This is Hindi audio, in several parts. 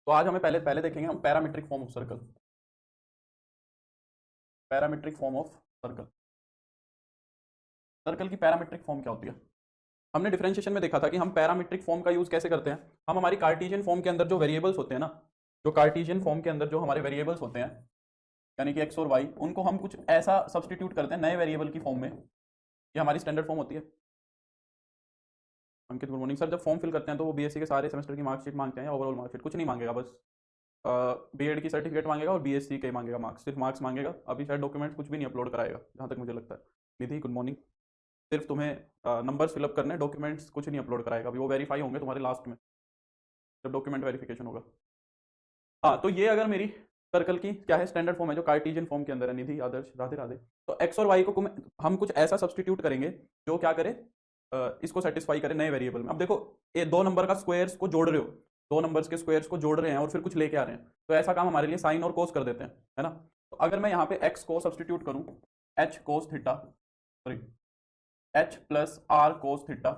तो आज हमें पहले पहले देखेंगे हम parametric form of circle. Parametric form of circle, circle की पैरामीट्रिक फॉर्म क्या होती है। हमने डिफरेंशिएशन में देखा था कि हम पैरामीट्रिक फॉर्म का यूज कैसे करते हैं। हम हमारी कार्टेशियन फॉर्म के अंदर जो वेरिएबल्स होते हैं ना, जो कार्टेशियन फॉर्म के अंदर जो हमारे वेरिएबल्स होते हैं, यानी कि एक्स और वाई, उनको हम कुछ ऐसा सब्सटीट्यूट करते हैं नए वेरिएबल की फॉर्म में। ये हमारी स्टैंडर्ड फॉर्म होती है। अंकित गुड मॉर्निंग सर। जब फॉर्म फिल करते हैं तो वो बीएससी के सारे सेमेस्टर की मार्कशीट मांगते हैं या ओवरऑल मार्कशीट? कुछ नहीं मांगेगा, बस बीएड की सर्टिफिकेट मांगेगा और बीएससी के मांगेगा मार्क्स, सिर्फ मार्क्स मांगेगा। अभी शायद डॉक्यूमेंट्स कुछ भी नहीं अपलोड कराएगा जहाँ तक मुझे लगता है। निधि गुड मॉर्निंग। सिर्फ तुम्हें नंबर्स फिलअप करने, डॉक्यूमेंट्स कुछ नहीं अपलोड कराएगा। अभी वो वेरीफाई होंगे तुम्हारे लास्ट में, जब डॉक्यूमेंट वेरिफिकेशन होगा। हाँ, तो ये अगर मेरी सर्कल की क्या है, स्टैंडर्ड फॉर्म है जो कार्टेशियन फॉर्म के अंदर है। निधि, आदर्श, राधे राधे। तो एक्स और वाई को हम कुछ ऐसा सब्सटीट्यूट करेंगे जो क्या करे, इसको सेटिस्फाई करे नए वेरिएबल में। अब देखो, ये दो नंबर का स्क्वायर्स को जोड़ रहे हो, दो नंबर्स के स्क्वायर्स को जोड़ रहे हैं और फिर कुछ लेके आ रहे हैं, तो ऐसा काम हमारे लिए साइन और कोस कर देते हैं, है ना। तो अगर मैं यहाँ पे एक्स को सब्सटीट्यूट करूँ, h cos theta, sorry h plus r cos theta,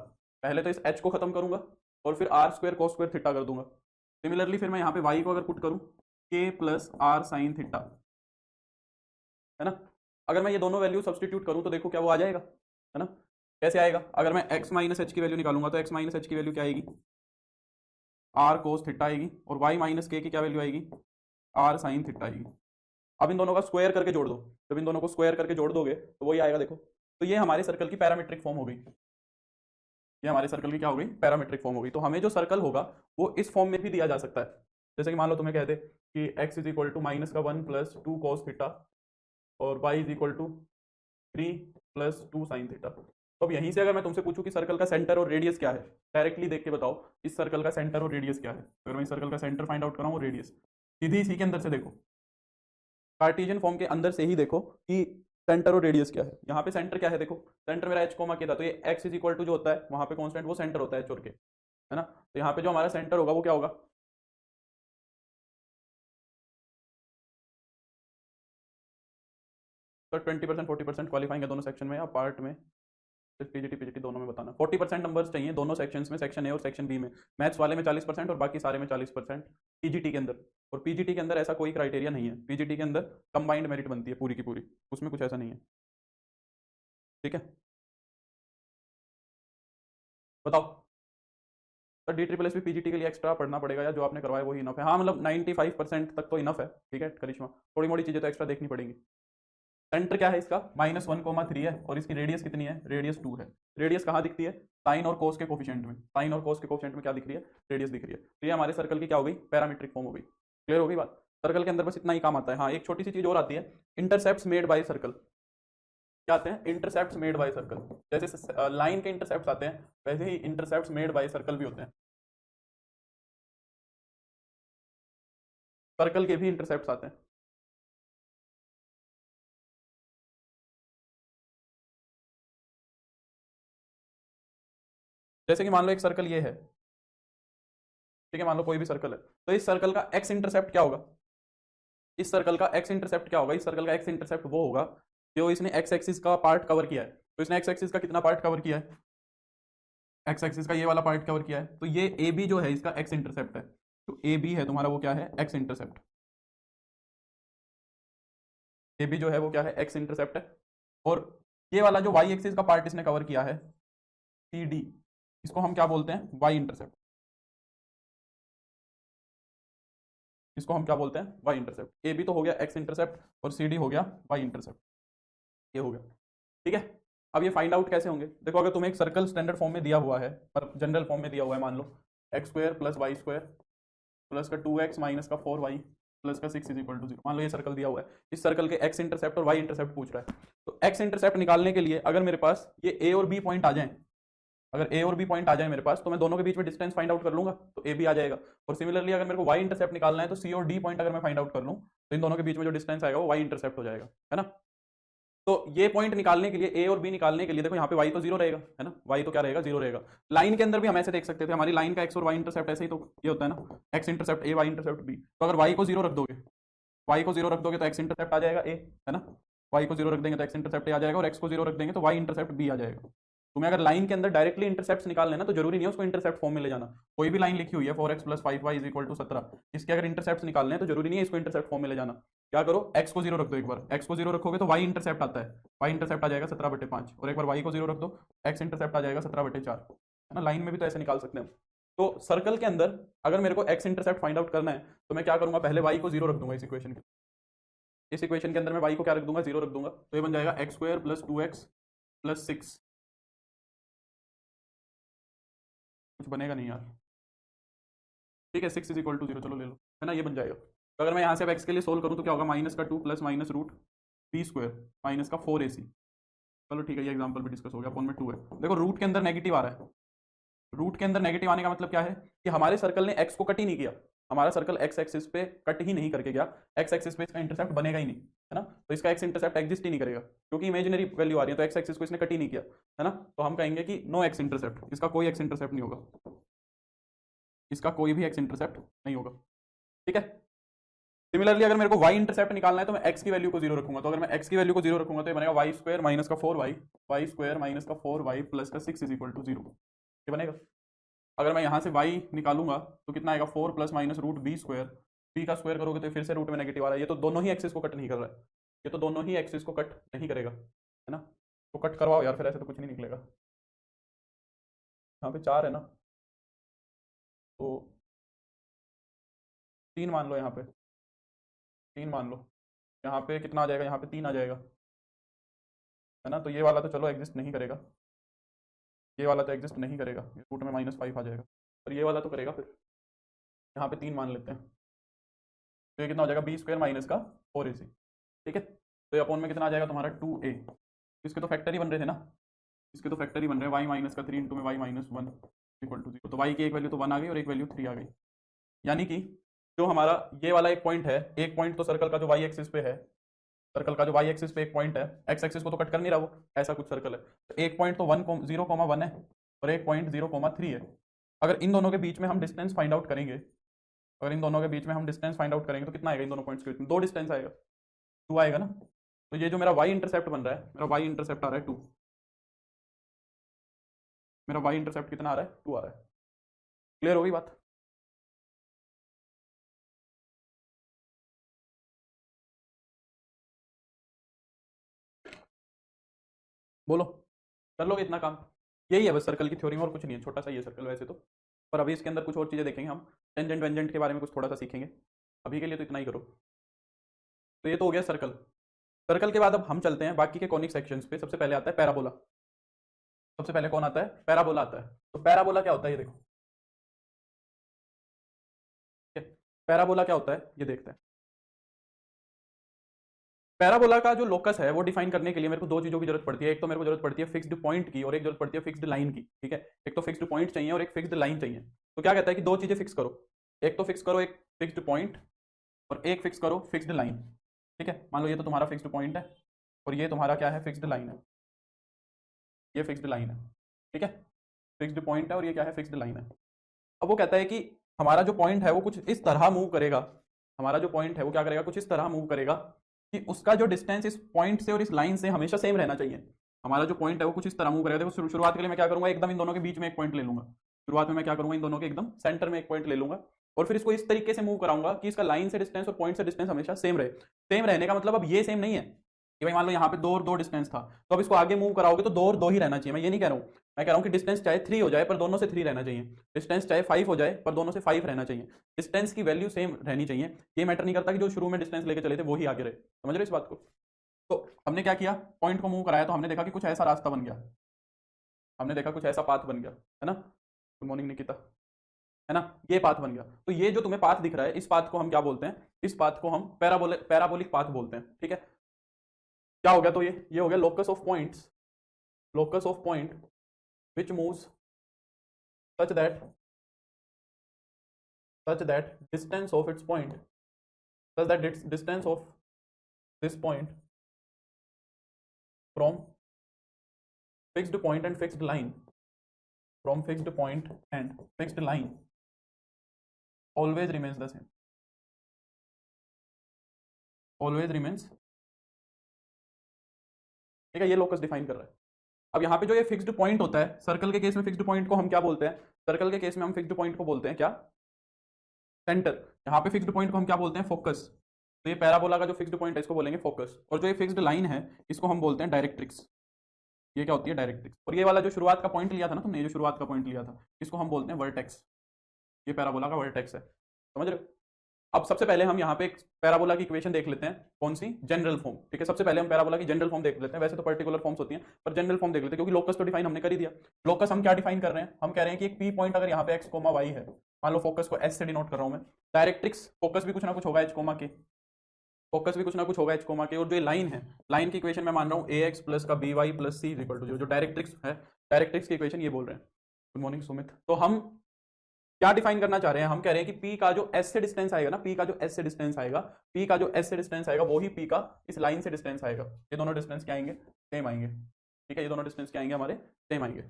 पहले तो इस एच को खत्म करूंगा और फिर r square cos square theta कर दूंगा। सिमिलरली फिर मैं यहाँ पे वाई को अगर पुट करूँ, के प्लस आर साइन थीटा, है ना। अगर मैं ये दोनों वैल्यू सब्सटीट्यूट करूँ तो देखो क्या वो आ जाएगा, है ना। कैसे आएगा? अगर मैं x माइनस एच की वैल्यू निकालूंगा तो x माइनस एच की वैल्यू क्या आएगी, आर कोस थीटा आएगी, और y माइनस के की क्या वैल्यू आएगी, आर साइन थीटा आएगी। अब इन दोनों का स्क्वायर करके जोड़ दो, जब इन दोनों को स्क्वायर करके जोड़ दोगे तो वही आएगा, देखो। तो ये हमारे सर्कल की पैरामीट्रिक फॉर्म हो गई। ये हमारे सर्कल की क्या हो गई, पैरामीट्रिक फॉर्म हो गई। तो हमें जो सर्कल होगा वो इस फॉर्म में भी दिया जा सकता है। जैसे कि मान लो तुम्हें कहते कि x is equal to minus का 1 प्लस 2 कॉस थीटा और y इज इक्वल टू 3 प्लस 2 साइन थीटा। तो अब यहीं से अगर मैं तुमसे पूछूं कि सर्कल का सेंटर और रेडियस क्या है, डायरेक्टली देख के बताओ इस सर्कल का सेंटर और रेडियस क्या है। अगर मैं इस सर्कल का सेंटर फाइंड आउट कराऊं, रेडियस, सीधी इसी के अंदर से देखो, कार्टेशियन फॉर्म के अंदर से ही देखो कि सेंटर और रेडियस क्या है। यहाँ पे सेंटर क्या है, देखो सेंटर मेरा एच कोमा के था, तो ये एक्स इज इक्वल टू जो होता है वहां पे कॉन्स्टेंट, वो सेंटर होता है एच और के, है ना। तो यहाँ पे जो हमारा सेंटर होगा वो क्या होगा, तो 20% 40% क्वालिफाइंग है दोनों सेक्शन में या पार्ट में, सिर्फ पीजीटी पीजीटी दोनों में बताना। 40% नंबर्स चाहिए दोनों सेक्शंस में, सेक्शन ए और सेक्शन बी में। मैथ्स वाले में 40% और बाकी सारे में 40% पीजीटी के अंदर। और पीजीटी के अंदर ऐसा कोई क्राइटेरिया नहीं है, पीजीटी के अंदर कंबाइंड मेरिट बनती है पूरी की पूरी, उसमें कुछ ऐसा नहीं है। ठीक है, बताओ। तो डी ट्रिपल एस भी पीजीटी के लिए एक्स्ट्रा पढ़ना पड़ेगा या जो आपने करवाया वही इनफ है? हाँ, मतलब 95% तक तो इनफ है, ठीक है करिश्मा, थोड़ी मोड़ी चीज़ें तो एक्स्ट्रा देखनी पड़ेंगी। सेंटर क्या है इसका, -1,3 है, और इसकी रेडियस कितनी है, रेडियस 2 है। रेडियस कहाँ दिखती है, साइन और कोस के कोफिशिएंट में। साइन और कोस के कोफिशिएंट में क्या दिख रही है, रेडियस दिख रही है। तो ये हमारे सर्कल की क्या हो गई, पैरामीट्रिक फॉर्म हो गई। क्लियर हो गई बात। सर्कल के अंदर बस इतना ही काम आता है। हाँ, एक छोटी सी चीज और आती है, इंटरसेप्ट मेड बाय सर्कल। क्या आते हैं, इंटरसेप्ट मेड बाय सर्कल। जैसे लाइन के इंटरसेप्ट आते हैं, वैसे ही इंटरसेप्ट मेड बाय सर्कल भी होते हैं। सर्कल के भी इंटरसेप्ट आते हैं। जैसे कि मान लो एक सर्कल ये है, ठीक है, मान लो कोई भी सर्कल है, तो इस सर्कल का एक्स इंटरसेप्ट क्या होगा, इस सर्कल का एक्स इंटरसेप्ट क्या होगा, इस सर्कल का एक्स इंटरसेप्ट वो होगा जो इसने एक्स एक्सिस का पार्ट कवर किया है। तो इसने एक्स एक्सिस का कितना पार्ट कवर किया है, एक्स एक्सिस का ये वाला पार्ट कवर किया है, तो ये ए बी जो है इसका एक्स इंटरसेप्ट है। तो ए बी है तुम्हारा वो क्या है, एक्स इंटरसेप्ट। ए बी जो है वो क्या है, एक्स इंटरसेप्ट है। और ये वाला जो वाई एक्सिस का पार्ट इसने कवर किया है, सी डी, इसको हम क्या बोलते हैं, वाई इंटरसेप्ट। इसको हम क्या बोलते हैं, वाई इंटरसेप्ट। ए बी तो हो गया एक्स इंटरसेप्ट और सी डी हो गया वाई इंटरसेप्ट। ये हो गया, ठीक है। अब ये फाइंड आउट कैसे होंगे, देखो अगर तुम्हें एक सर्कल स्टैंडर्ड फॉर्म में दिया हुआ है, पर जनरल फॉर्म में दिया हुआ है, मान लो x square plus Y square plus का 2x माइनस का 4y प्लस का 6 इज इक्वल टू 0, मान लो ये सर्कल दिया हुआ है। इस सर्कल के एक्स इंटरसेप्ट और वाई इंटरसेप्ट पूछ रहा है। तो एक्स इंटरसेप्ट निकालने के लिए अगर मेरे पास ये ए और बी पॉइंट आ जाए, अगर ए और बी पॉइंट आ जाए मेरे पास, तो मैं दोनों के बीच में डिस्टेंस फाइंड आउट कर लूंगा, तो ए बी आ जाएगा। और सिमिलरली अगर मेरे को वाई इंटरसेप्ट निकालना है, तो सी और डी पॉइंट अगर मैं फाइंड आउट कर लूँ, तो इन दोनों के बीच में जो डिस्टेंस आएगा वो वाई इंटरसेप्ट हो जाएगा, है ना। तो ये पॉइंट निकालने के लिए, ए और बी निकालने के लिए, देखो यहाँ पे y तो जीरो रहेगा, है ना, y तो क्या रहेगा, जीरो रहेगा। लाइन के अंदर भी हम ऐसे देख सकते थे, हमारी लाइन का एक्स और y इंटरसेप्ट ऐसे ही तो ये होता है ना, एक्स इंटरसेप्ट ए, वाई इंटरसेप्ट बी। तो अगर y को जीरो रख दोगे, y को जीरो रख दोगे तो एक्स इंटरसेप्ट आ जाएगा ए, है ना। y को जीरो रख देंगे तो एक्स इंटरसेप्ट ए आ जाएगा, और x को जीरो रख देंगे तो y इंटरसेप्ट बी आ जाएगा। तुम्हें अगर लाइन के अंदर डायरेक्टली इंटरसेप्ट निकालना है ना तो जरूरी नहीं है उसको इंटरसेप्ट फॉर्म में ले जाना। कोई भी लाइन लिखी हुई है 4x + 5y = 17, इसके अगर इंटरसेप्ट निकालने हैं तो जरूरी नहीं है इसको इंटरसेप्ट फॉर्म में ले जाना। क्या करो, x को 0 रख दो, एक बार x को 0 रखोगे तो y इंटरसेप्ट आता है, y इंटरसेप्ट आ जाएगा 17/5, और एक बार y को 0 रख दो, x इंटरसेप्ट आ जाएगा 17/4, है ना। लाइन में भी तो ऐसे निकाल सकते हैं हम। तो सर्कल के अंदर अगर मेरे को x इंटरसेप्ट फाइंड आउट करना है तो मैं क्या करूंगा, पहले y को 0 रख दूंगा इस इक्वेशन के अंदर मैं y को क्या रख दूंगा, 0 रख दूंगा, तो ये बन जाएगा x² + 2x + 6। कुछ बनेगा नहीं यार, ठीक है, 6 = 0, चलो ले लो, है ना, ये बन जाएगा। तो अगर मैं यहाँ से अब x के लिए सोल्व करूँ तो क्या होगा, -2 + -√b² -4ac। चलो ठीक है, ये एग्जांपल भी डिस्कस हो गया, अपॉन में 2 है। देखो रूट के अंदर नेगेटिव आ रहा है, रूट के अंदर नेगेटिव आने का मतलब क्या है कि हमारे सर्कल ने x को कट ही नहीं किया, हमारा सर्कल x एक्सिस पे कट ही नहीं करके गया, x एक्सिस पे इसका इंटरसेप्ट बनेगा ही नहीं, है ना। तो इसका x इंटरसेप्ट एग्जिस्ट ही नहीं करेगा क्योंकि इमेजिनरी वैल्यू आ रही है, तो x एक्सिस को इसने कट ही नहीं किया, है ना। तो हम कहेंगे कि नो x इंटरसेप्ट, इसका कोई x इंटरसेप्ट नहीं होगा, इसका कोई भी x इंटरसेप्ट नहीं होगा, ठीक है। सिमिलरली अगर मेरे को y इंटरसेप्ट निकालना है तो मैं x की वैल्यू को 0 रखूंगा, तो अगर मैं x की वैल्यू को 0 रखूंगा तो ये बनेगा y² - 4y, y² - 4y + 6 = 0, ये बनेगा। अगर मैं यहाँ से y निकालूंगा तो कितना आएगा, 4 ± √b², b का स्क्वायर करोगे तो फिर से रूट में नेगेटिव आ रहा है, ये तो दोनों ही एक्सिस को कट नहीं कर रहा है, ये तो दोनों ही एक्सिस को कट नहीं करेगा, है ना। तो कट करवाओ यार, फिर ऐसे तो कुछ नहीं निकलेगा। यहाँ पे 4 है ना, तो 3 मान लो, यहाँ पे 3 मान लो, यहाँ पे कितना आ जाएगा, यहाँ पे 3 आ जाएगा, है ना। तो ये वाला तो चलो एग्जिस्ट नहीं करेगा, ये वाला तो एग्जिस्ट नहीं करेगा, रूट में -5 आ जाएगा, और ये वाला तो करेगा। फिर यहाँ पे 3 मान लेते हैं, तो ये कितना हो जाएगा, b² - का 4ac, ठीक है। तो ये अपॉन में कितना आ जाएगा तुम्हारा 2a, इसके तो फैक्टर ही बन रहे थे ना, इसके तो फैक्टर ही बन रहे हैं, y - का 3 × y - 1 = 0, तो y की एक वैल्यू तो 1 आ गई और एक वैल्यू 3 आ गई। यानी कि जो हमारा ये वाला एक पॉइंट है, एक पॉइंट तो सर्कल का जो y एक्सिस पे है, सर्कल का जो y एक्सिस पे एक पॉइंट है, x एक्सिस को तो कट कर नहीं रहा वो, ऐसा कुछ सर्कल है, तो एक पॉइंट तो 0,1 है और एक पॉइंट 0,3 है। अगर इन दोनों के बीच में हम डिस्टेंस फाइंड आउट करेंगे, अगर इन दोनों के बीच में हम डिस्टेंस फाइंड आउट करेंगे तो कितना आएगा, इन दोनों पॉइंट्स के बीच में 2 डिस्टेंस आएगा, 2 आएगा ना। तो ये जो मेरा y इंटरसेप्ट बन रहा है, मेरा y इंटरसेप्ट आ रहा है 2, मेरा y इंटरसेप्ट कितना आ रहा है, 2 आ रहा है। क्लियर होगी बात। बोलो, कर लोगे इतना काम, यही है बस सर्कल की थ्योरी में, और कुछ नहीं है, छोटा सा ये सर्कल वैसे तो, पर अभी इसके अंदर कुछ और चीज़ें देखेंगे हम, टेंजेंट वेंजेंट के बारे में कुछ थोड़ा सा सीखेंगे, अभी के लिए तो इतना ही करो। तो ये तो हो गया सर्कल। सर्कल के बाद अब हम चलते हैं बाकी के कॉनिक सेक्शंस पे। सबसे पहले आता है पैराबोला, सबसे पहले कौन आता है, पैराबोला आता है। तो पैराबोला क्या होता है ये देखो, पैराबोला क्या होता है ये देखते हैं। पैराबोला का जो लोकस है वो डिफाइन करने के लिए मेरे को दो चीजों की जरूरत पड़ती है, एक तो मेरे को जरूरत पड़ती है फिक्स्ड पॉइंट की और एक जरूरत पड़ती है फिक्स्ड लाइन की, ठीक है। एक तो फिक्स्ड पॉइंट चाहिए और एक फिक्स्ड लाइन चाहिए। तो क्या कहता है कि दो चीजें फिक्स करो, एक तो फिक्स करो एक फिक्स्ड पॉइंट और एक फिक्स करो फिक्स्ड लाइन, ठीक है। मान लो ये तो तुम्हारा फिक्स्ड पॉइंट है और ये तुम्हारा क्या है, फिक्स्ड लाइन है, ये फिक्स्ड लाइन है, ठीक है। फिक्स्ड पॉइंट है और ये क्या है, फिक्स्ड लाइन है। अब वो कहता है कि हमारा जो पॉइंट है वो कुछ इस तरह मूव करेगा, हमारा जो पॉइंट है वो क्या करेगा, कुछ इस तरह मूव करेगा कि उसका जो डिस्टेंस इस पॉइंट से और इस लाइन से हमेशा सेम रहना चाहिए। हमारा जो पॉइंट है वो कुछ इस तरह मूव करेगा। देखो शुरुआत के लिए मैं क्या करूंगा, एकदम इन दोनों के बीच में एक पॉइंट ले लूंगा, शुरुआत में मैं क्या करूंगा, इन दोनों के एकदम सेंटर में एक पॉइंट ले लूंगा और फिर इसको इस तरीके से मूव कराऊंगा कि इसका लाइन से डिस्टेंस और पॉइंट से डिस्टेंस हमेशा सेम रहे। सेम रहने का मतलब अब ये सेम नहीं है कि भाई मान लो यहाँ पे 2 और 2 डिस्टेंस था, तो अब इसको आगे मूव कराओगे तो 2 और 2 ही रहना चाहिए। मैं ये नहीं कह रहा हूँ, मैं कह रहा हूँ कि डिस्टेंस चाहे 3 हो जाए पर दोनों से 3 रहना चाहिए, डिस्टेंस चाहे 5 हो जाए पर दोनों से 5 रहना चाहिए, डिस्टेंस की वैल्यू सेम रहनी चाहिए। ये मैटर नहीं करता कि जो शुरू में डिस्टेंस लेके चले थे वो ही आगे रहे। समझ रहे इस बात को। तो हमने क्या किया, पॉइंट को मूव कराया तो हमने देखा कि कुछ ऐसा रास्ता बन गया, हमने देखा कुछ ऐसा पाथ बन गया, है ना। गुड मॉर्निंग निकिता, है ना, ये पाथ बन गया। तो ये जो तुम्हें पाथ दिख रहा है इस पाथ को हम क्या बोलते हैं, इस पाथ को हम पैराबोलिक पाथ बोलते हैं, ठीक है। क्या हो गया, तो ये हो गया locus of points, locus of point which moves such that distance of its point, such that its distance of this point from fixed point and fixed line, from fixed point and fixed line always remains the same, always remains, ठीक है। ये लोकस डिफाइन कर रहा है। अब यहाँ पे जो ये फिक्स्ड पॉइंट होता है, सर्कल के केस में फिक्स्ड पॉइंट को हम क्या बोलते हैं? सर्कल के केस में हम फिक्स्ड पॉइंट को बोलते हैं क्या? सेंटर। यहाँ पे फिक्स्ड पॉइंट को हम क्या बोलते हैं? फोकस। तो ये पैराबोला का जो फिक्स्ड पॉइंट है इसको बोलेंगे फोकस, और जो ये फिक्स्ड लाइन है इसको हम बोलते हैं डायरेक्ट्रिक्स। ये क्या होती है? डायरेक्ट्रिक्स। और ये वाला जो शुरुआत का पॉइंट लिया था ना तुमने, ये जो शुरुआत का पॉइंट लिया था, इसको हम बोलते हैं वर्टेक्स। ये पैराबोला का वर्टेक्स है, समझ रहे हो? अब सबसे पहले हम यहाँ पे एक पैराबोला की इक्वेशन देख लेते हैं, कौन सी? General form. ठीक है, सबसे पहले हम पैराबोला की जनरल फॉर्म देख लेते हैं। वैसे तो पर्टिकुलर फॉर्म्स होती हैं, पर जनरल फॉर्म देख लेते हैं, क्योंकि लोकस तो डिफाइन हमने कर ही दिया। लोकस हम क्या डिफाइन कर रहे हैं? हम कह रहे हैं कि एक पी पॉइंट अगर यहाँ पे एक्स कोमा वाई है, मान लो फोकस को एस से डिनोट कर रहा हूँ मैं, डायरेक्ट्रिक्स फोकस भी कुछ ना कुछ होगा एच कोमा के, फोकस भी कुछ ना कुछ होगा एच कोमा के, और जो लाइन है, लाइन की इक्वेशन मैं मान रहा हूँ ए एक्स प्लस का b y plus c equal to जो डायरेक्ट्रिक्स है, डायरेक्ट्रिक्स की इक्वेशन ये बोल रहे हैं। Good morning Sumit. तो हम क्या डिफाइन करना चाह रहे हैं? हम कह रहे हैं कि पी का जो एस से डिस्टेंस आएगा ना, पी का जो एस से डिस्टेंस आएगा, पी का जो एस से डिस्टेंस आएगा वो ही पी का इस लाइन से डिस्टेंस आएगा। ये दोनों डिस्टेंस क्या आएंगे? सेम आएंगे। ठीक है, ये दोनों डिस्टेंस क्या आएंगे? हमारे सेम आएंगे।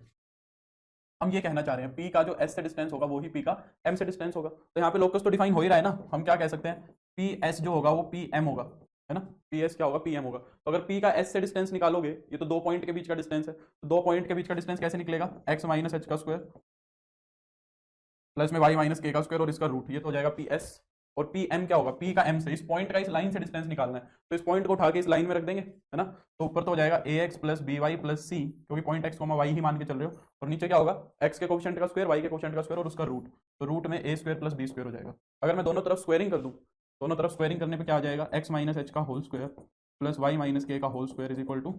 हम ये कहना चाह रहे हैं पी का जो एस से डिस्टेंस होगा वो ही पी का एम से डिस्टेंस होगा। तो यहाँ पे लोकस तो डिफाइन हो ही रहा है ना, हम क्या कह सकते हैं? पी एस जो होगा वो पी एम होगा, है ना? पी एस क्या होगा? पी एम होगा। तो अगर पी का एस से डिस्टेंस निकालोगे, ये तो दो पॉइंट के बीच का डिस्टेंस है, तो दो पॉइंट के बीच का डिस्टेंस कैसे निकलेगा? एक्स माइनस एच का स्क्वायर प्लस में वाई माइनस के का स्क्वायर और इसका रूट, ये तो हो जाएगा पी एस। और पी एम क्या होगा? पी का एम से, इस पॉइंट का इस लाइन से डिस्टेंस निकालना है, तो इस पॉइंट को उठा के इस लाइन में रख देंगे, है ना? तो ऊपर तो हो जाएगा a x plus b y plus c, क्योंकि पॉइंट एक्स कोमा वाई ही मान के चल रहे हो, और नीचे क्या होगा? एक्स के कोफिशिएंट का स्क्वायर, वाई के कोफिशिएंट का स्क्वायर और उसका रूट, तो रूट में a square plus b square हो जाएगा। अगर मैं दोनों तरफ स्क्वायरिंग कर दूं, दोनों तरफ स्क्वायरिंग करने पर क्या आ जाएगा? एक्स माइनस एच का whole square plus y minus k का whole square is equal to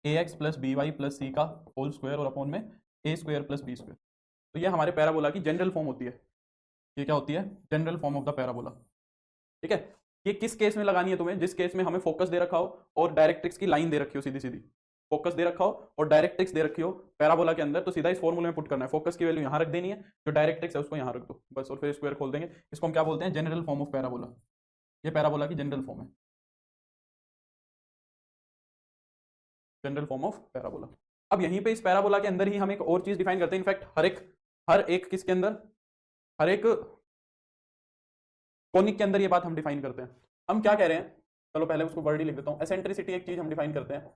a x plus b y plus c का होल स्क्वायर और अपॉन में a square plus b square. तो ये हमारे पैराबोला की जनरल फॉर्म होती है। ये क्या होती है? General form of the parabola. ठीक है, ये किस केस में लगानी है तुम्हें? जिस केस में हमें फोकस दे रखा हो और डायरेक्ट्रिक्स की लाइन दे रखी हो, सीधी सीधी फोकस दे रखा हो और डायरेक्ट्रिक्स दे रखी हो पैराबोला के अंदर, तो सीधा इस फॉर्मूले में पुट करना है। फोकस की वैल्यू यहाँ रख देनी है, जो डायरेक्ट्रिक्स है उसको यहाँ रख दो बस, और फिर स्क्वायर खोल देंगे। इसको हम क्या बोलते हैं? General form of parabola. ये पैराबोला की जनरल फॉर्म है, जनरल फॉर्म ऑफ पैराबोला। अब यहीं पे इस पैराबोला के अंदर ही हम एक और चीज डिफाइन करते हैं। इनफैक्ट हर एक किसके अंदर? हर एक कोनिक के अंदर ये बात हम डिफाइन करते हैं। हम क्या कह रहे हैं? चलो पहले उसको वर्ड ही लिख देता हूँ। एसेंट्रिसिटी एक चीज हम डिफाइन करते हैं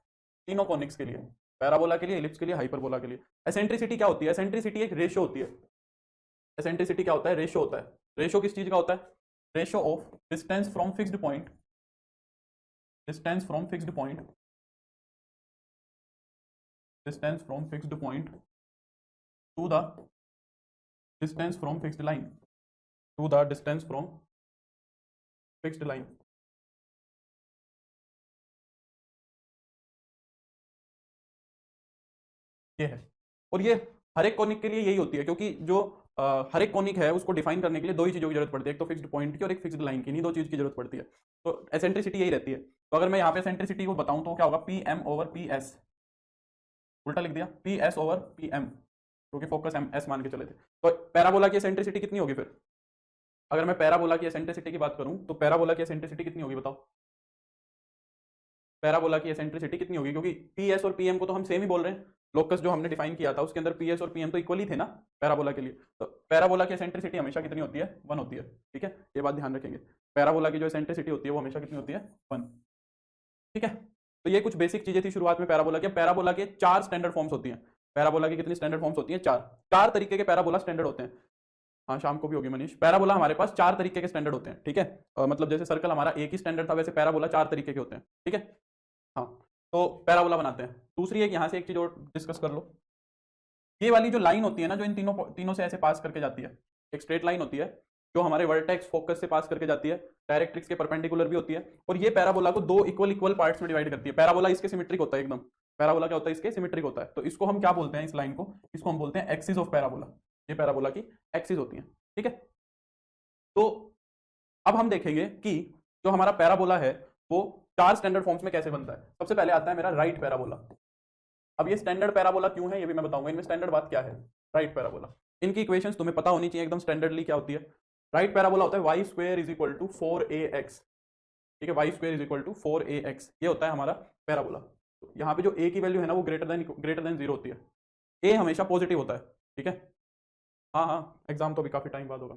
तीनों कोनिक्स के लिए, पैराबोला के लिए, इलिप्स के लिए, हाइपरबोला के लिए। एसेंट्रिसिटी क्या होती है? एसेंट्रिसिटी एक रेशो होती है। एसेंट्रिसिटी क्या होता है? रेशो होता है। रेशो किस चीज का होता है? Ratio of distance from fixed point, distance from fixed point, distance from fixed point to the distance from fixed line, to the distance from fixed line. ये है, और ये हर एक कोनिक के लिए यही होती है, क्योंकि जो हर एक कोनिक है उसको डिफाइन करने के लिए दो ही चीजों की जरूरत पड़ती है, एक तो फिक्स्ड पॉइंट की और एक फिक्स्ड लाइन की, नहीं दो चीज की जरूरत पड़ती है। तो एसेंट्रिसिटी यही रहती है। तो अगर मैं यहाँ पे एसेंट्रिसिटी को बताऊं तो क्या होगा? P M over P S, उल्टा लिख दिया, P S over P M, क्योंकि फोकस एम एस मान के चले थे। तो पैराबोला की एसेंट्रिसिटी कितनी होगी फिर? अगर मैं पैराबोला की एसेंट्रिसिटी की बात करूं तो पैराबोला की एसेंट्रिसिटी कितनी होगी बताओ? पैराबोला की एसेंट्रिसिटी कितनी होगी? क्योंकि पी एस और पी एम को तो हम सेम ही बोल रहे हैं। लोकस जो हमने डिफाइन किया था उसके अंदर पी एस और पी एम तो इक्वल ही थे ना पैराबोला के लिए। तो पैराबोला की एसेंट्रिसिटी हमेशा कितनी होती है? 1 होती है। ठीक है, ये बात ध्यान रखेंगे। पैराबोला की जो एसेंट्रिसिटी होती है वो हमेशा कितनी होती है? 1। ठीक है, तो ये कुछ बेसिक चीजें थी शुरुआत में पैराबोला के। पैराबोला के 4 स्टैंडर्ड फॉर्म्स होती हैं। पैराबोला की कितनी स्टैंडर्ड फॉर्म्स होती हैं? 4। 4 तरीके के पैराबोला स्टैंडर्ड होते हैं। हाँ, शाम को भी होगी मनीष। पैराबोला हमारे पास 4 तरीके के स्टैंडर्ड होते हैं। ठीक है, मतलब जैसे सर्कल हमारा एक ही स्टैंडर्ड था, वैसे पैराबोला 4 तरीके के होते हैं। ठीक है, हाँ, तो पैराबोला बनाते हैं। दूसरी एक यहाँ से एक चीज और डिस्कस कर लो। ये वाली जो लाइन होती है ना, जो इन तीनों तीनों से ऐसे पास करके जाती है, एक स्ट्रेट लाइन होती है जो हमारे वर्टेक्स फोकस से पास करके जाती है, डायरेक्ट्रिक्स के परपेंडिकुलर भी होती है, और ये पैराबोला को 2 इक्वल पार्ट्स में डिवाइड करती है। पैराबोला इसके सिमेट्रिक होता है एकदम। पैराबोला क्या होता है? इसके सिमेट्रिक होता है। तो इसको हम क्या बोलते हैं? इस लाइन को, इसको हम बोलते हैं एक्सिस ऑफ पैराबोला। ये पैराबोला की एक्सिस होती है। ठीक है, तो अब हम देखेंगे कि जो हमारा पैराबोला है वो 4 स्टैंडर्ड फॉर्म्स में कैसे बनता है। सबसे पहले आता है मेरा राइट पैराबोला। अब ये स्टैंडर्ड पैराबोला क्यों है ये भी मैं बताऊंगा। इनमें स्टैंडर्ड बात क्या है? राइट पैराबोला, इनकी इक्वेशंस तुम्हें पता होनी चाहिए एकदम स्टैंडर्डली क्या होती है। राइट पैराबोला होता है Y square is equal to 4ax। ठीक है, Y square is equal to 4ax, ये होता है हमारा पैराबोला। तो यहाँ पे जो a की वैल्यू है ना वो ग्रेटर देन 0 होती है। a हमेशा पॉजिटिव होता है। ठीक है, हाँ हाँ, एग्जाम तो अभी काफी टाइम बाद होगा।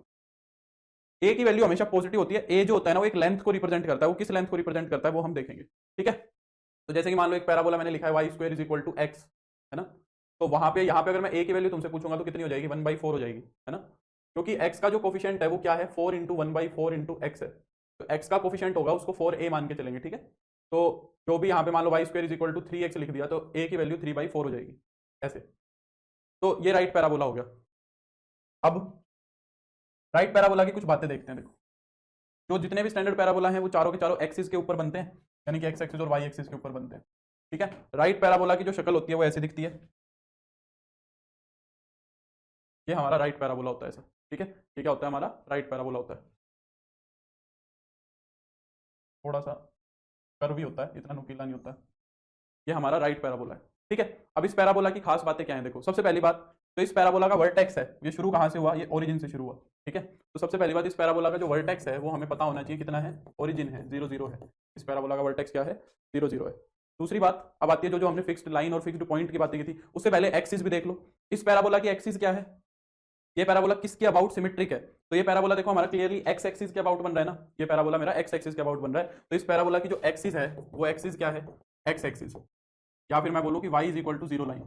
a की वैल्यू हमेशा पॉजिटिव होती है। a जो होता है ना वो एक लेंथ को रिप्रेजेंट करता है। वो किस लेंथ को रिप्रेजेंट करता है वो हम देखेंगे। ठीक है, तो जैसे कि मान लो एक पैराबोला मैंने लिखा है Y square is equal to X, है ना। तो वहां पे यहाँ पे अगर मैं ए की वैल्यू तुमसे पूछूंगा तो कितनी हो जाएगी, 1/4 हो जाएगी, है ना, क्योंकि x का जो कोफिशिएंट है वो क्या है, 4 इंटू 1/4 इंटू एक्स है। तो x का कोफिशिएंट होगा उसको 4a मान के चलेंगे, ठीक है। तो जो भी यहाँ पे मान लो y square is equal to 3x लिख दिया तो a की वैल्यू 3/4 हो जाएगी ऐसे। तो ये राइट पैराबोला हो गया। अब राइट पैराबोला की कुछ बातें देखते हैं। देखो, जो जितने भी स्टैंडर्ड पैराबोला हैं वो चारों के चारों एक्सिस के ऊपर बनते हैं, यानी कि एक्स एक्सिस और वाई एक्सिस के ऊपर बनते हैं, ठीक है। राइट पैराबोला की जो शक्ल होती है वो ऐसी दिखती है, ये हमारा राइट पैराबोला होता है ऐसा, ठीक है। ये क्या होता है, हमारा राइट पैराबोला होता है। थोड़ा सा कर्व भी होता है, इतना नुकीला नहीं होता है। ये हमारा राइट पैराबोला है, ठीक है। अब इस पैराबोला की खास बातें क्या है, देखो सबसे पहली बात, तो इस पैराबोला का वर्टेक्स है, ये शुरू कहाँ से हुआ, ये ओरिजिन से शुरू हुआ, ठीक है। तो सबसे पहली बात, इस पैराबोला का जो वर्टेक्स है वो हमें पता होना चाहिए कितना है, ओरिजिन है 0 0 है। इस पैराबोला का वर्टेक्स क्या है, 0 0 है। दूसरी बात अब आती है जो हमने फिक्स्ड लाइन और फिक्स्ड पॉइंट की बातें की थी, उससे पहले एक्सिस भी देख लो। इस पैराबोला की एक्सिस क्या है, ये पैराबोला किसके अबाउट सिमेट्रिक है, तो ये पैराबोला देखो हमारा क्लियरली एक्स एक्सिस के अबाउट बन रहा है ना, ये पैराबोला मेरा एक्स एक्सिस के अबाउट बन रहा है। तो इस पैराबोला की जो एक्सिस है वो एक्सिस क्या है, एक्स एक्सिस, या फिर मैं बोलूं कि y is equal to 0 line,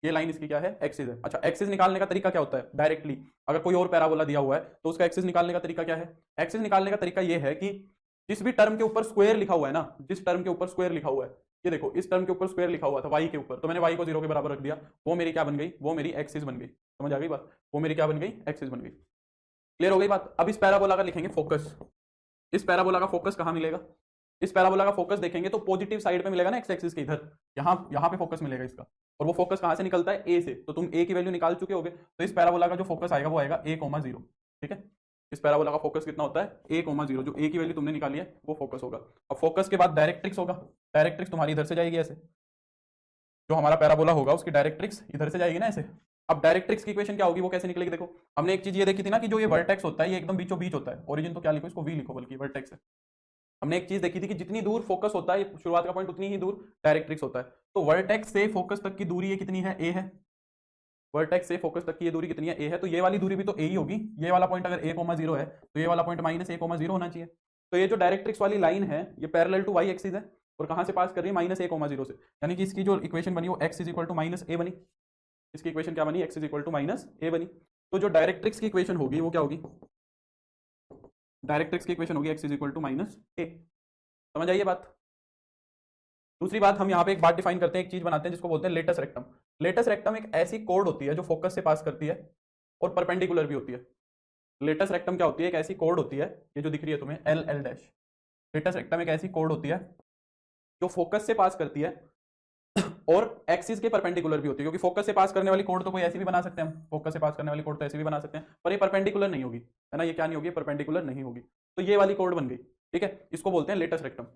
ये लाइन इसकी क्या है, एक्सिस है। अच्छा, एक्सिस निकालने का तरीका क्या होता है, डायरेक्टली अगर कोई और पैराबोला दिया हुआ है तो उसका एक्सिस निकालने का तरीका क्या है, एक्सिस निकालने का तरीका ये है कि जिस भी टर्म के ऊपर स्क्वायर लिखा हुआ है ना, जिस टर्म के ऊपर स्क्वायर लिखा हुआ है, ये देखो इस टर्म के ऊपर स्क्वायर लिखा हुआ था y के ऊपर, तो मैंने y को 0 के बराबर रख दिया, वो मेरी क्या बन गई, वो मेरी एक्सिस बन गई। समझ आ गई बात, वो मेरी क्या बन गई, एक्सिस बन गई। क्लियर हो गई बात। अब इस पैराबोला का लिखेंगे फोकस, इस पैराबोला का फोकस कहाँ मिलेगा, इस पैराबोला का फोकस देखेंगे तो पॉजिटिव साइड पे मिलेगा ना, एक्स एक्सिस के इधर, यहाँ पे फोकस मिलेगा इसका। और वो फोकस कहाँ से निकलता है, ए से, तो तुम ए की वैल्यू निकाल चुके होगे, तो इस पैराबोला का जो फोकस आएगा वो आएगा a,0, ठीक है। इस पैराबोला का फोकस कितना होता है, a,0, जो ए की वैल्यू तुमने निकाली है वो फोकस होगा। अब फोकस के बाद डायरेक्ट्रिक्स होगा, डायरेक्ट्रिक्स तुम्हारी इधर से जाएगी ऐसे, जो हमारा पैराबोला होगा उसकी डायरेक्ट्रिक्स इधर से जाएगी ना ऐसे। अब डायरेक्ट्रिक्स की इक्वेशन क्या होगी, वो कैसे निकलेगी, देखो हमने एक चीज ये देखी थी ना कि जो ये वर्टेक्स होता है ये एकदम बीचों बीच होता है, ओरिजिन तो क्या लिखो, इसको वी लिखो, बल्कि वर्टेक्स है। हमने एक चीज देखी थी कि जितनी दूर फोकस होता है, शुरुआत का पॉइंट, उतनी ही दूर डायरेक्ट्रिक्स होता है। तो वर्टेक्स से फोकस तक की दूरी ये कितनी है, ए है। वर्टेक्स से फोकस तक की ये दूरी कितनी है, ए है, तो ये वाली दूरी भी तो ए ही होगी। ये वाला पॉइंट अगर a,0 है तो ये वाला पॉइंट -a,0 होना चाहिए। तो ये जो डायरेक्ट्रिक्स वाली लाइन है ये पैरेलल टू वाई एक्सिस है, और कहां से पास कर रही है, -a,0 से, यानी कि इसकी जो इक्वेशन बनी वो x is equal to -a बनी। इसकी इक्वेशन क्या बनी, x is equal to -a बनी। तो जो डायरेक्ट्रिक्स की इक्वेशन होगी वो क्या होगी, डायरेक्ट्रिक्स की इक्वेशन होगी x is equal to -a। समझ आइए बात। दूसरी बात, हम यहाँ पे एक बात डिफाइन करते हैं, एक चीज बनाते हैं जिसको बोलते हैं लेटस रेक्टम। लेटस रेक्टम एक ऐसी कोड होती है जो फोकस से पास करती है और परपेंडिकुलर भी होती है। लेटस रेक्टम क्या होती है, एक ऐसी कोड होती है, ये जो दिख रही है तुम्हें L L dash, latus rectum एक ऐसी कोड होती है जो फोकस से पास करती है और एक्सिस के परपेंडिकुलर भी होती है, क्योंकि फोकस से पास करने वाली कोड तो कोई ऐसी भी बना सकते हैं हम, फोकस से पास करने वाली कोड तो ऐसी भी बना सकते हैं, पर ये परपेंडिकुलर नहीं होगी, है ना, ये क्या नहीं होगी, परपेंडिकुलर नहीं होगी। तो ये वाली कोड बन गई, ठीक है, इसको बोलते हैं लेटस रेक्टम।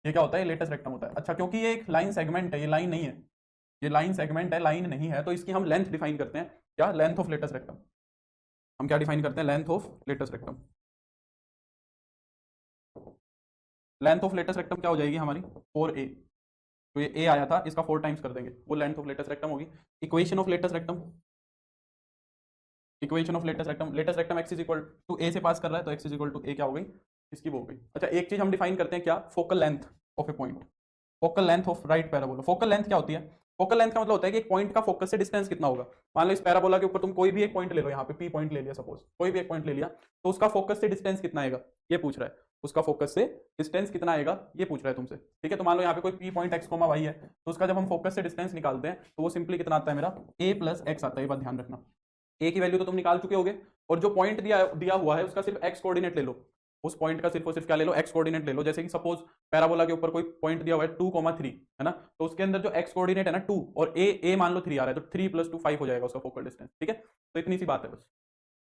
ये क्या होता है, लेटस रेक्टम होता है। अच्छा, क्योंकि ये एक लाइन सेगमेंट है, ये लाइन नहीं है, ये लाइन सेगमेंट है, लाइन नहीं है, तो इसकी हम लेंथ डिफाइन करते हैं, क्या, लेंथ ऑफ लेटस रेक्टम। हम क्या डिफाइन करते हैं, length of latus rectum. Length of latus rectum क्या हो जाएगी हमारी, 4a। तो ये a आया था, इसका 4 टाइम्स कर देंगे, वो लेंथ ऑफ लेटस रेक्टम होगी। Equation of latus rectum, equation of latus rectum x is equal to a से पास कर रहा है, तो x is equal to a क्या हो गई, इसकी वो हो गई। अच्छा, एक चीज हम डिफाइन करते हैं, क्या, focal length of A point, focal length of right parabola. Focal length क्या होती है, फोकल लेंथ का मतलब होता है कि एक पॉइंट का फोकस से डिस्टेंस कितना होगा। मान लो इस पैराबोला के ऊपर तुम कोई भी एक पॉइंट ले लो, यहाँ पे P पॉइंट ले लिया सपोज, कोई भी एक पॉइंट ले लिया, तो उसका फोकस से डिस्टेंस कितना आएगा, ये पूछ रहा है, उसका फोकस से डिस्टेंस कितना आएगा ये पूछ रहा है तुमसे, ठीक है। तो मान लो यहाँ पे कोई P पॉइंट x, y है, तो उसका जब हम फोकस से डिस्टेंस निकालते हैं तो वो सिंपली कितना आता है मेरा, a प्लस x आता है, ये बात ध्यान रखना। ए की वैल्यू तो तुम निकाल चुके होगे, और जो पॉइंट दिया दिया हुआ है उसका सिर्फ एक्स कोऑर्डिनेट ले लो, उस पॉइंट का सिर्फ और सिर्फ क्या ले लो, एक्स कोऑर्डिनेट ले लो। जैसे कि सपोज पैराबोला के ऊपर कोई पॉइंट दिया हुआ है 2,3, है ना, तो उसके अंदर जो एक्स कोऑर्डिनेट है ना 2, और ए मान लो 3 आ रहा है, तो 3 + 2 5 हो जाएगा उसका फोकल डिस्टेंस, ठीक है। तो इतनी सी बात है बस,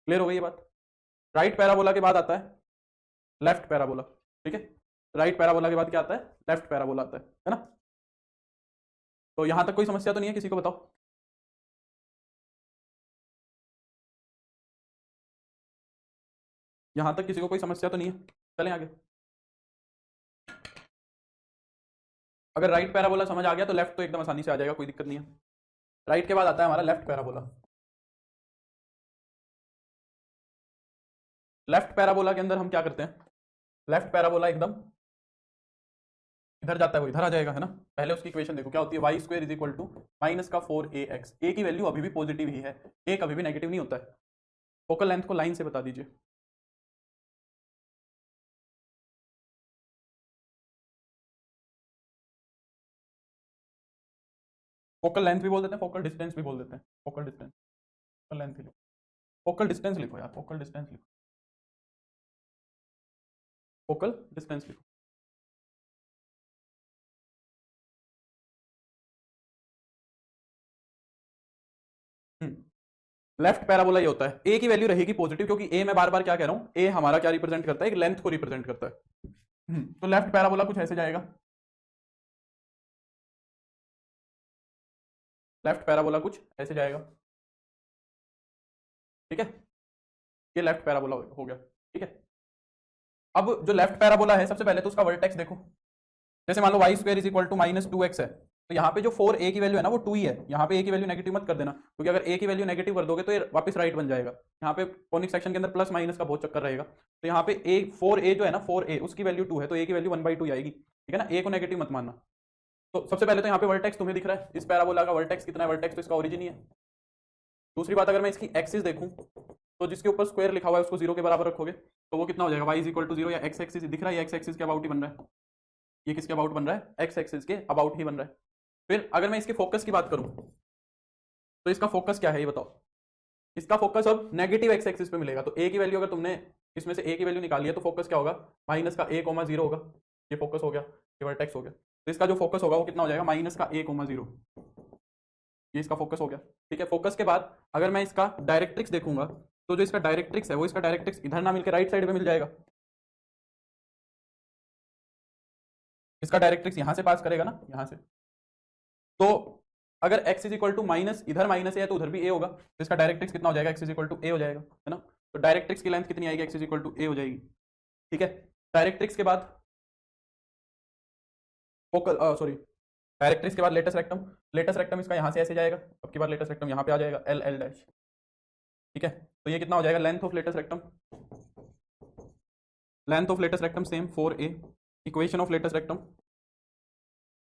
क्लियर हो गई ये बात। राइट पैराबोला के बाद आता है लेफ्ट पैराबोला, ठीक है। राइट पैराबोला के बाद क्या आता है, लेफ्ट पैराबोला आता है ना। तो यहां तक कोई समस्या तो नहीं है, किसी को बताओ। यहां तक किसी को कोई समस्या तो नहीं है, चलें आगे। अगर राइट पैराबोला समझ आ गया तो लेफ्ट तो एकदम आसानी से आ जाएगा, कोई दिक्कत नहीं है। राइट के बाद आता है हमारा लेफ्ट पैराबोला। लेफ्ट पैराबोला के अंदर हम क्या करते हैं, लेफ्ट पैराबोला एकदम इधर जाता है वो इधर आ जाएगा, है ना। पहले उसकी इक्वेशन देखो क्या होती है, Y square is equal to minus का 4ax। ए की वैल्यू अभी भी पॉजिटिव ही है, ए कभी भी नेगेटिव नहीं होता है। फोकल लेंथ को लाइन से बता दीजिए। फोकल लेंथ भी बोल देते हैं, फोकल डिस्टेंस भी बोल देते हैं। फोकल डिस्टेंस, फोकल लेंथ ही लिखो, फोकल डिस्टेंस लिखो यार, फोकल डिस्टेंस लिखो, फोकल डिस्टेंस लिखो। लेफ्ट पैराबोला ये होता है, ए की वैल्यू रहेगी पॉजिटिव, क्योंकि ए मैं बार बार क्या कह रहा हूं, ए हमारा क्या रिप्रेजेंट करता है, एक लेंथ को रिप्रेजेंट करता है। तो लेफ्ट पैराबोला कुछ ऐसे जाएगा, लेफ्ट पैराबोला कुछ ऐसे जाएगा, ठीक है। ये लेफ्ट पैराबोला हो गया, ठीक है। अब जो लेफ्ट पैराबोला है, सबसे पहले तो उसका वर्टेक्स देखो। जैसे मान लो y square is equal to -2x है, तो यहाँ पे जो 4a की वैल्यू है ना वो 2 ही है। यहाँ पे a की वैल्यू नेगेटिव मत कर देना, क्योंकि अगर a की वैल्यू नेगेटिव कर दोगे तो ये वापस राइट बन जाएगा। यहाँ पे कॉनिक सेक्शन के अंदर प्लस माइनस का बहुत चक्कर रहेगा। तो यहाँ पे a 4a जो है ना, 4a उसकी वैल्यू 2 है, तो a की वैल्यू 1/2 आएगी, ठीक है ना। a को नेगेटिव मत मानना। तो सबसे पहले तो यहाँ पे वर्टेक्स तुम्हें दिख रहा है, इस पैराबोला का वर्टेक्स कितना है, वर्टेक्स तो इसका ओरिजिन ही है। दूसरी बात, अगर मैं इसकी एक्सिस देखूं, तो जिसके ऊपर स्क्वायर लिखा हुआ है उसको 0 के बराबर रखोगे, तो वो कितना हो जाएगा, y इज इक्वल टू 0, या एक्स एक्सिस दिख रहा है, एक्स एक्सिस के अबाउट ही बन रहा है। ये किसके अबाउट बन रहा है, एक्स एक्सिस के अबाउट ही बन रहा है। फिर अगर मैं इसके फोकस की बात करूं, तो इसका फोकस क्या है ये बताओ। इसका फोकस अब नेगेटिव एक्स एक्सिस पे मिलेगा, तो ए की वैल्यू अगर तुमने इसमें से ए की वैल्यू निकाली है, तो फोकस क्या होगा, -a,0 होगा। ये फोकस हो गया, ये वर्टेक्स हो गया। तो इसका जो फोकस होगा वो कितना हो जाएगा, -a,0। ये इसका फोकस हो गया, ठीक है। फोकस के बाद अगर मैं इसका डायरेक्ट्रिक्स देखूंगा, तो जो इसका डायरेक्ट्रिक्स है वो इसका डायरेक्ट्रिक्स इधर ना मिलकर राइट साइड पे मिल जाएगा। इसका डायरेक्ट्रिक्स यहां से पास करेगा ना, यहां से। तो अगर x is equal to minus, इधर माइनस है तो उधर भी a होगा, तो इसका डायरेक्ट्रिक्स कितना हो जाएगा, x is equal to a हो जाएगा, है ना। तो डायरेक्ट्रिक्स की लेंथ कितनी आएगी, x is equal to a हो जाएगी, ठीक है। डायरेक्ट्रिक्स के बाद फोकल, सॉरी, डायरेक्ट्रिक्स के बाद लेटस रेक्टम। लेटस रेक्टम इसका यहाँ से ऐसे जाएगा, अब की बार लेटस रेक्टम यहाँ पे आ जाएगा, एल एल डैश, ठीक है। तो ये कितना हो जाएगा, length of latus rectum, length of latus rectum same 4a। Equation of latus rectum,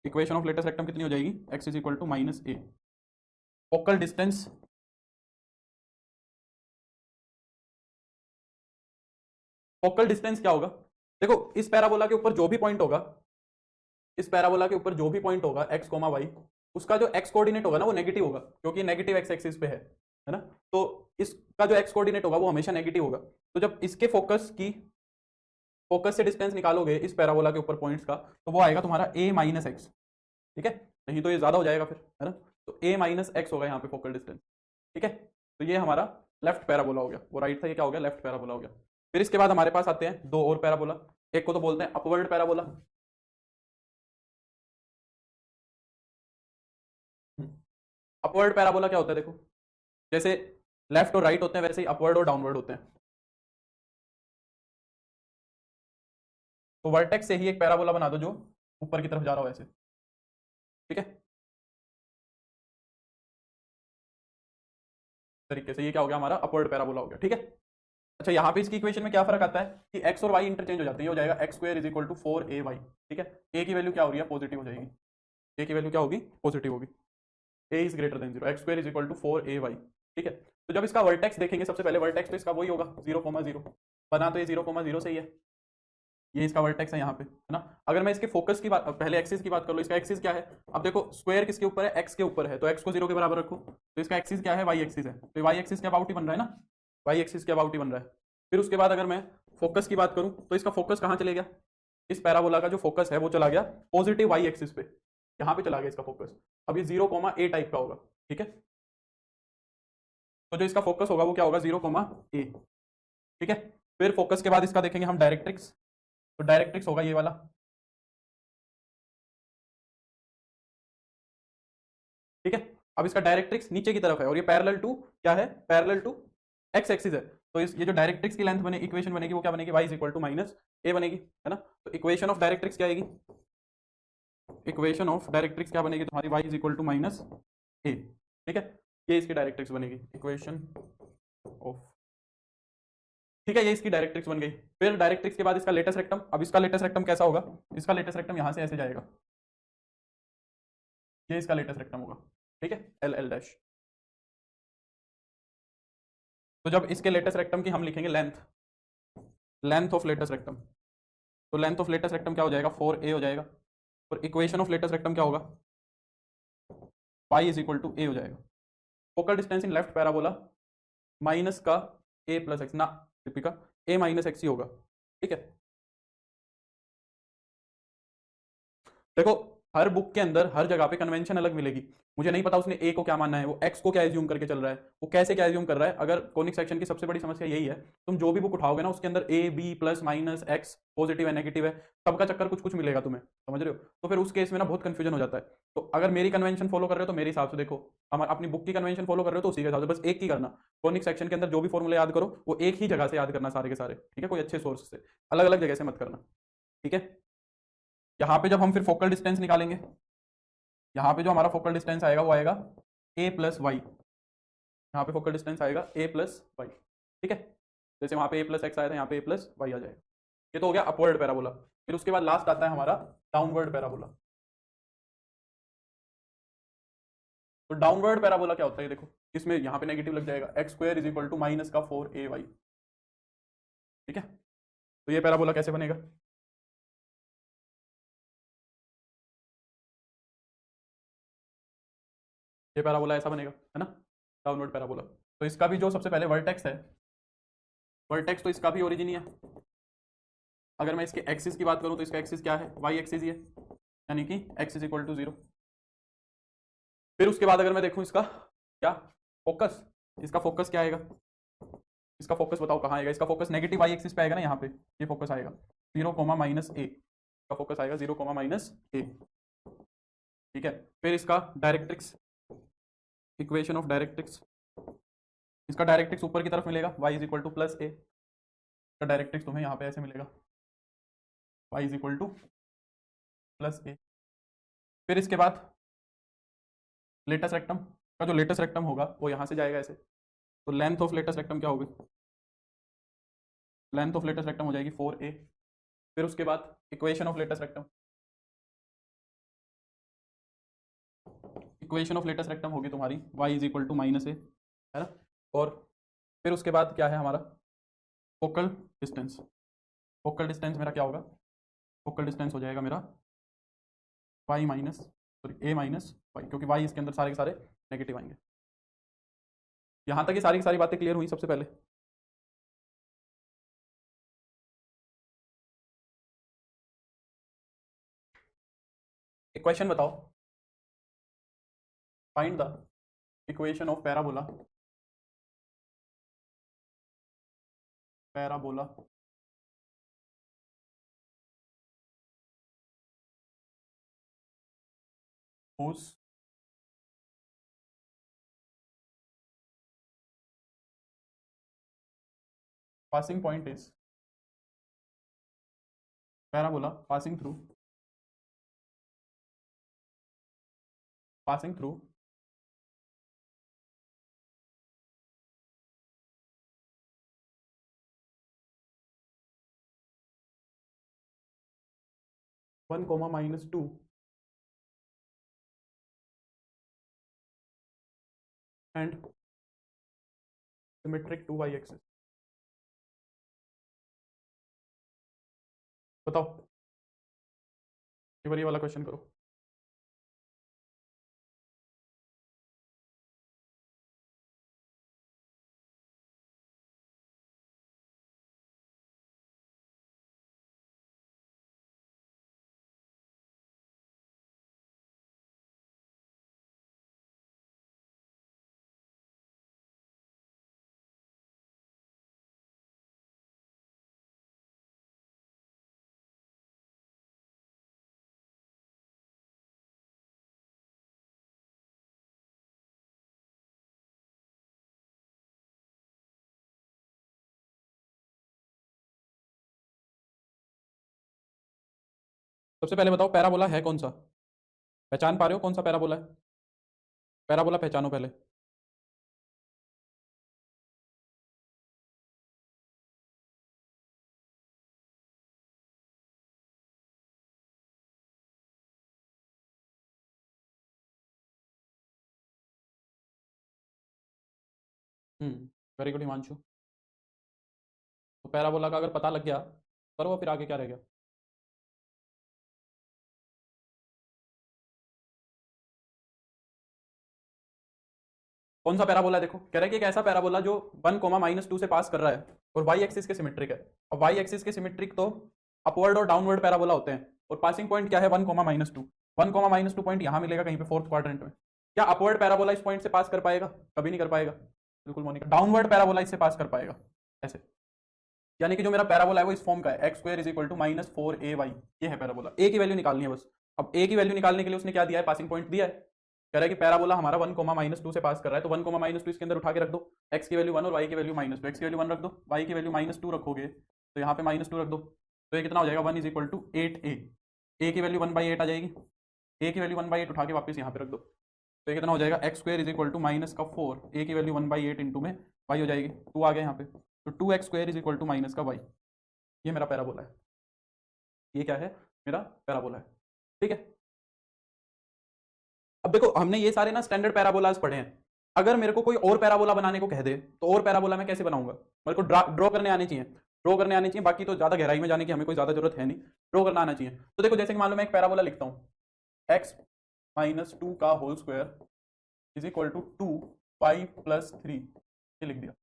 equation of latus rectum कितनी हो जाएगी, x is equal to -a। Focal distance, focal distance क्या होगा, देखो इस पैराबोला के ऊपर जो भी पॉइंट होगा, इस पैराबोला के ऊपर जो भी पॉइंट होगा x, y, उसका जो x कोऑर्डिनेट होगा ना वो नेगेटिव होगा, क्योंकि नेगेटिव x एक्सिस पे है ना। तो इसका जो x कोऑर्डिनेट होगा वो हमेशा नेगेटिव होगा। तो जब इसके फोकस से डिस्टेंस निकालोगे इस पैराबोला के ऊपर पॉइंट्स का, तो वो आएगा तुम्हारा a-x, ठीक है। नहीं तो ये ज्यादा हो जाएगा फिर, है ना। तो a-x होगा यहाँ पे फोकल डिस्टेंस, ठीक है। तो ये हमारा लेफ्ट पैराबोला हो गया, वो राइट था, ये क्या हो गया, लेफ्ट पैराबोला हो गया। फिर इसके बाद हमारे पास आते हैं दो और पैराबोला। एक को तो बोलते हैं अपवर्ड पैराबोला। अपवर्ड पैराबोला क्या होता है, देखो जैसे लेफ्ट और राइट होते हैं, वैसे ही अपवर्ड और डाउनवर्ड होते हैं। तो वर्टेक्स से ही एक पैराबोला बना दो जो ऊपर की तरफ जा रहा हो ऐसे, ठीक है। तरीके से ये क्या हो गया, हमारा अपवर्ड पैराबोला हो गया, ठीक है। अच्छा, यहाँ पे इसकी इक्वेशन में क्या फर्क आता है कि x और y इंटरचेंज हो जाते हैं, ये हो जाएगा x square is equal to 4ay, ठीक है। a की वैल्यू क्या हो रही है, पॉजिटिव हो जाएगी, a की वैल्यू क्या होगी, पॉजिटिव होगी। a is greater than 0, x square is equal to 4ay, ठीक है। तो जब इसका वर्टेक्स देखेंगे, सबसे पहले वर्टेक्स तो इसका वही होगा 0,0, बना तो ये 0,0 से ही है, ये इसका वर्टेक्स है यहाँ पे, है ना। अगर मैं इसके फोकस की बात, पहले एक्सिस की बात कर लो, इसका एक्सिस क्या है। अब देखो स्क्वायर किसके ऊपर है, एक्स के ऊपर है, तो एक्स को 0 के बराबर रखो, तो इसका एक्सिस क्या है, वाई एक्सिस है, तो वाई एक्सिस के अबाउट ही बन रहा है ना, वाई एक्सिस के अबाउट ही बन रहा है। फिर उसके बाद अगर मैं फोकस की बात करूं, तो इसका फोकस कहाँ चले गया, इस पैराबोला का जो फोकस है वो चला गया पॉजिटिव वाई एक्सिस पे, यहाँ पे चला गया इसका फोकस। अब ये 0,a टाइप का होगा, ठीक है। तो जो इसका फोकस होगा वो क्या होगा, 0,a, ठीक है। फिर फोकस के बाद इसका देखेंगे हम डायरेक्ट्रिक्स, तो डायरेक्ट्रिक्स होगा ये वाला, ठीक है। अब इसका डायरेक्ट्रिक्स नीचे की तरफ है, और ये पैरेलल टू क्या है, पैरेलल टू एक्स एक्सिस है। तो ये जो डायरेक्ट्रिक्स की लेंथ बने, इक्वेशन बनेगी वो क्या बनेगी, y is equal to -a बनेगी, है ना। तो इक्वेशन ऑफ डायरेक्ट्रिक्स क्या आएगी, इक्वेशन ऑफ डायरेक्ट्रिक्स क्या बनेगी तुम्हारी, y is equal to -a, ठीक है। ये इसकी डायरेक्ट्रिक्स बनेगी, इक्वेशन ऑफ ठीक है, ये इसकी डायरेक्ट्रिक्स बन गई। फिर डायरेक्ट्रिक्स के बाद इसका लेटेस्ट रेक्टम। अब इसका लेटेस्ट रेक्टम कैसा होगा? इसका लेटेस्ट रेक्टम यहां से ऐसे जाएगा, ये इसका लेटेस्ट रेक्टम होगा। ठीक है, एल एल डैश। तो जब इसके लेटेस्ट रेक्टम की हम लिखेंगे length, length of latus rectum, तो लेंथ ऑफ लेटेस्ट रेक्टम क्या हो जाएगा? 4a हो जाएगा। और इक्वेशन ऑफ लेटेस्ट रेक्टम क्या होगा? पाई इज इक्वल टू ए हो जाएगा। Focal distance in left parabola minus का ए प्लस एक्स ना, दीपिका, ए माइनस एक्स ही होगा। ठीक है, देखो हर बुक के अंदर हर जगह पे कन्वेंशन अलग मिलेगी। मुझे नहीं पता उसने ए को क्या मानना है, वो एक्स को क्या एज्यूम करके चल रहा है, वो कैसे क्या एज्यूम कर रहा है। अगर कोनिक सेक्शन की सबसे बड़ी समस्या यही है, तुम जो भी बुक उठाओगे ना उसके अंदर A B plus minus X positive है नेगेटिव है, सबका चक्कर कुछ कुछ मिलेगा तुम्हें, समझ रहे हो? तो फिर उस केस में ना बहुत कंफ्यूजन हो जाता है। तो अगर मेरी कन्वेंशन फॉलो कर रहे हो तो मेरे हिसाब से देखो, हम अपनी बुक की कन्वेंशन फॉलो कर रहे हो तो उसी के हिसाब से बस एक ही करना। कोनिक सेक्शन के अंदर जो भी फॉर्मूले याद करो वो एक ही जगह से याद करना सारे के सारे, ठीक है? कोई अच्छे सोर्स से, अलग अलग जगह से मत करना। ठीक है, यहाँ पे जब हम फिर फोकल डिस्टेंस निकालेंगे, यहाँ पे जो हमारा फोकल डिस्टेंस आएगा वो आएगा a प्लस वाई। यहाँ पे फोकल डिस्टेंस आएगा a प्लस वाई। ठीक है, जैसे वहाँ पे a प्लस एक्स आया था, यहाँ पे a प्लस वाई आ जाएगा। ये तो हो गया अपवर्ड पैराबोला। फिर उसके बाद लास्ट आता है हमारा डाउनवर्ड पैराबोला। तो डाउनवर्ड पैराबोला क्या होता है देखो, इसमें यहाँ पे नेगेटिव लग जाएगा, X square is equal to minus का 4ay। ठीक है, तो ये पैराबोला कैसे बनेगा? ये पैराबोला ऐसा बनेगा, है ना, डाउनवर्ड पैराबोला। तो इसका भी जो सबसे पहले वर्टेक्स है, वर्टेक्स तो इसका भी ओरिजिन ही है। अगर मैं इसके एक्सिस की बात करूं तो इसका एक्सिस क्या है? वाई एक्सिस ही है, यानी कि एक्स इज इक्वल टू 0। फिर उसके बाद अगर मैं देखूं इसका क्या फोकस, इसका फोकस क्या आएगा? इसका फोकस बताओ कहाँ आएगा? इसका फोकस नेगेटिव वाई एक्सिस पे आएगा ना, यहाँ पे ये फोकस आएगा 0 कोमा माइनस ए का फोकस आएगा 0 कोमा माइनस ए। ठीक है, फिर इसका डायरेक्ट्रिक्स, इक्वेशन ऑफ डायरेक्ट्रिक्स, इसका डायरेक्ट्रिक्स ऊपर की तरफ मिलेगा y is equal to plus a, इसका डायरेक्ट्रिक्स तुम्हें यहाँ पे ऐसे मिलेगा y is equal to plus a. फिर इसके बाद लेटेस्ट रेक्टम का जो लेटेस्ट रेक्टम होगा वो यहाँ से जाएगा ऐसे, तो लेंथ ऑफ लेटेस्ट रेक्टम क्या होगी? लेंथ ऑफ लेटेस्ट रेक्टम हो जाएगी 4a। फिर उसके बाद equation of latus rectum, equation of latus rectum होगी तुम्हारी y is equal to minus a, है ना। और फिर उसके बाद क्या है हमारा फोकल डिस्टेंस। फोकल डिस्टेंस मेरा क्या होगा? फोकल डिस्टेंस हो जाएगा मेरा y minus sorry a minus Y, क्योंकि y इसके अंदर सारे के सारे नेगेटिव आएंगे। यहाँ तक ये सारी की सारी बातें क्लियर हुई सबसे पहले? एक क्वेश्चन बताओ, find the equation of parabola, parabola whose passing point is, parabola passing through 1 comma minus 2 and symmetric to y axis। बताओ, ये वाला क्वेश्चन करो। सबसे पहले बताओ पैराबोला है कौन सा? पहचान पा रहे हो कौन सा पैराबोला है? पैराबोला पहचानो पहले। Very good Himanshu. तो पैराबोला का अगर पता लग गया करो, फिर आगे क्या रह गया? कौन सा पैराबोला है? देखो कह रहा है कि एक ऐसा पैराबोला जो 1, -2 से पास कर रहा है और वाई एक्सिस के सिमेट्रिक है। अब वाई एक्सिस के सिमेट्रिक तो अपवर्ड और डाउनवर्ड पैराबोला होते हैं, और पासिंग पॉइंट क्या है? 1, -2। 1, -2 पॉइंट यहाँ मिलेगा कहीं पे फोर्थ क्वाड्रेंट में। क्या अपवर्ड पैराबोला इस पॉइंट से पास कर पाएगा? कभी नहीं कर पाएगा। बिल्कुल मोनिका, डाउनवर्ड पैराबोला इससे पास कर पाएगा ऐसे। यानी कि जो मेरा पैराबोला है वो इस फॉर्म का है, x² = -4ay। ये है पैराबोला। ए की वैल्यू निकालनी है बस। अब ए की वैल्यू निकालने के लिए उसने क्या दिया है? पासिंग पॉइंट दिया है। कह रहा है कि पैराबोला हमारा 1, -2 से पास कर रहा है, तो 1, -2 इसके अंदर उठा के रख दो। x की वैल्यू 1 और y की वैल्यू -2। x की वैल्यू 1 रख दो, y की वैल्यू -2 रखोगे तो यहाँ पे -2 रख दो, तो ये कितना हो जाएगा? 1 = 8a। ए की वैल्यू 1/8 आ जाएगी। ए की वैल्यू 1/8 उठा के वापस यहाँ पे रख दो, तो ये कितना हो जाएगा? x² = -4। ए की वैल्यू 1/8 इंटू में y हो जाएगी 2 आ गया यहाँ पे, तो 2x² = -y। ये मेरा पैराबोला है। ये क्या है? मेरा पैराबोला है। ठीक है। अब देखो हमने ये सारे ना स्टैंडर्ड पैराबोलाज पढ़े हैं। अगर मेरे को कोई और पैराबोला बनाने को कह दे तो और पैराबोला मैं कैसे बनाऊंगा? मेरे को ड्रॉ करने आने चाहिए। ड्रॉ करने आने चाहिए, बाकी तो ज्यादा गहराई में जाने की हमें कोई ज्यादा जरूरत है नहीं। ड्रॉ करना आना चाहिए। तो देखो जैसे कि मान लो मैं एक पैराबोला लिखता हूँ, x-2 का whole square is equal to 2y + 3, ये लिख दिया।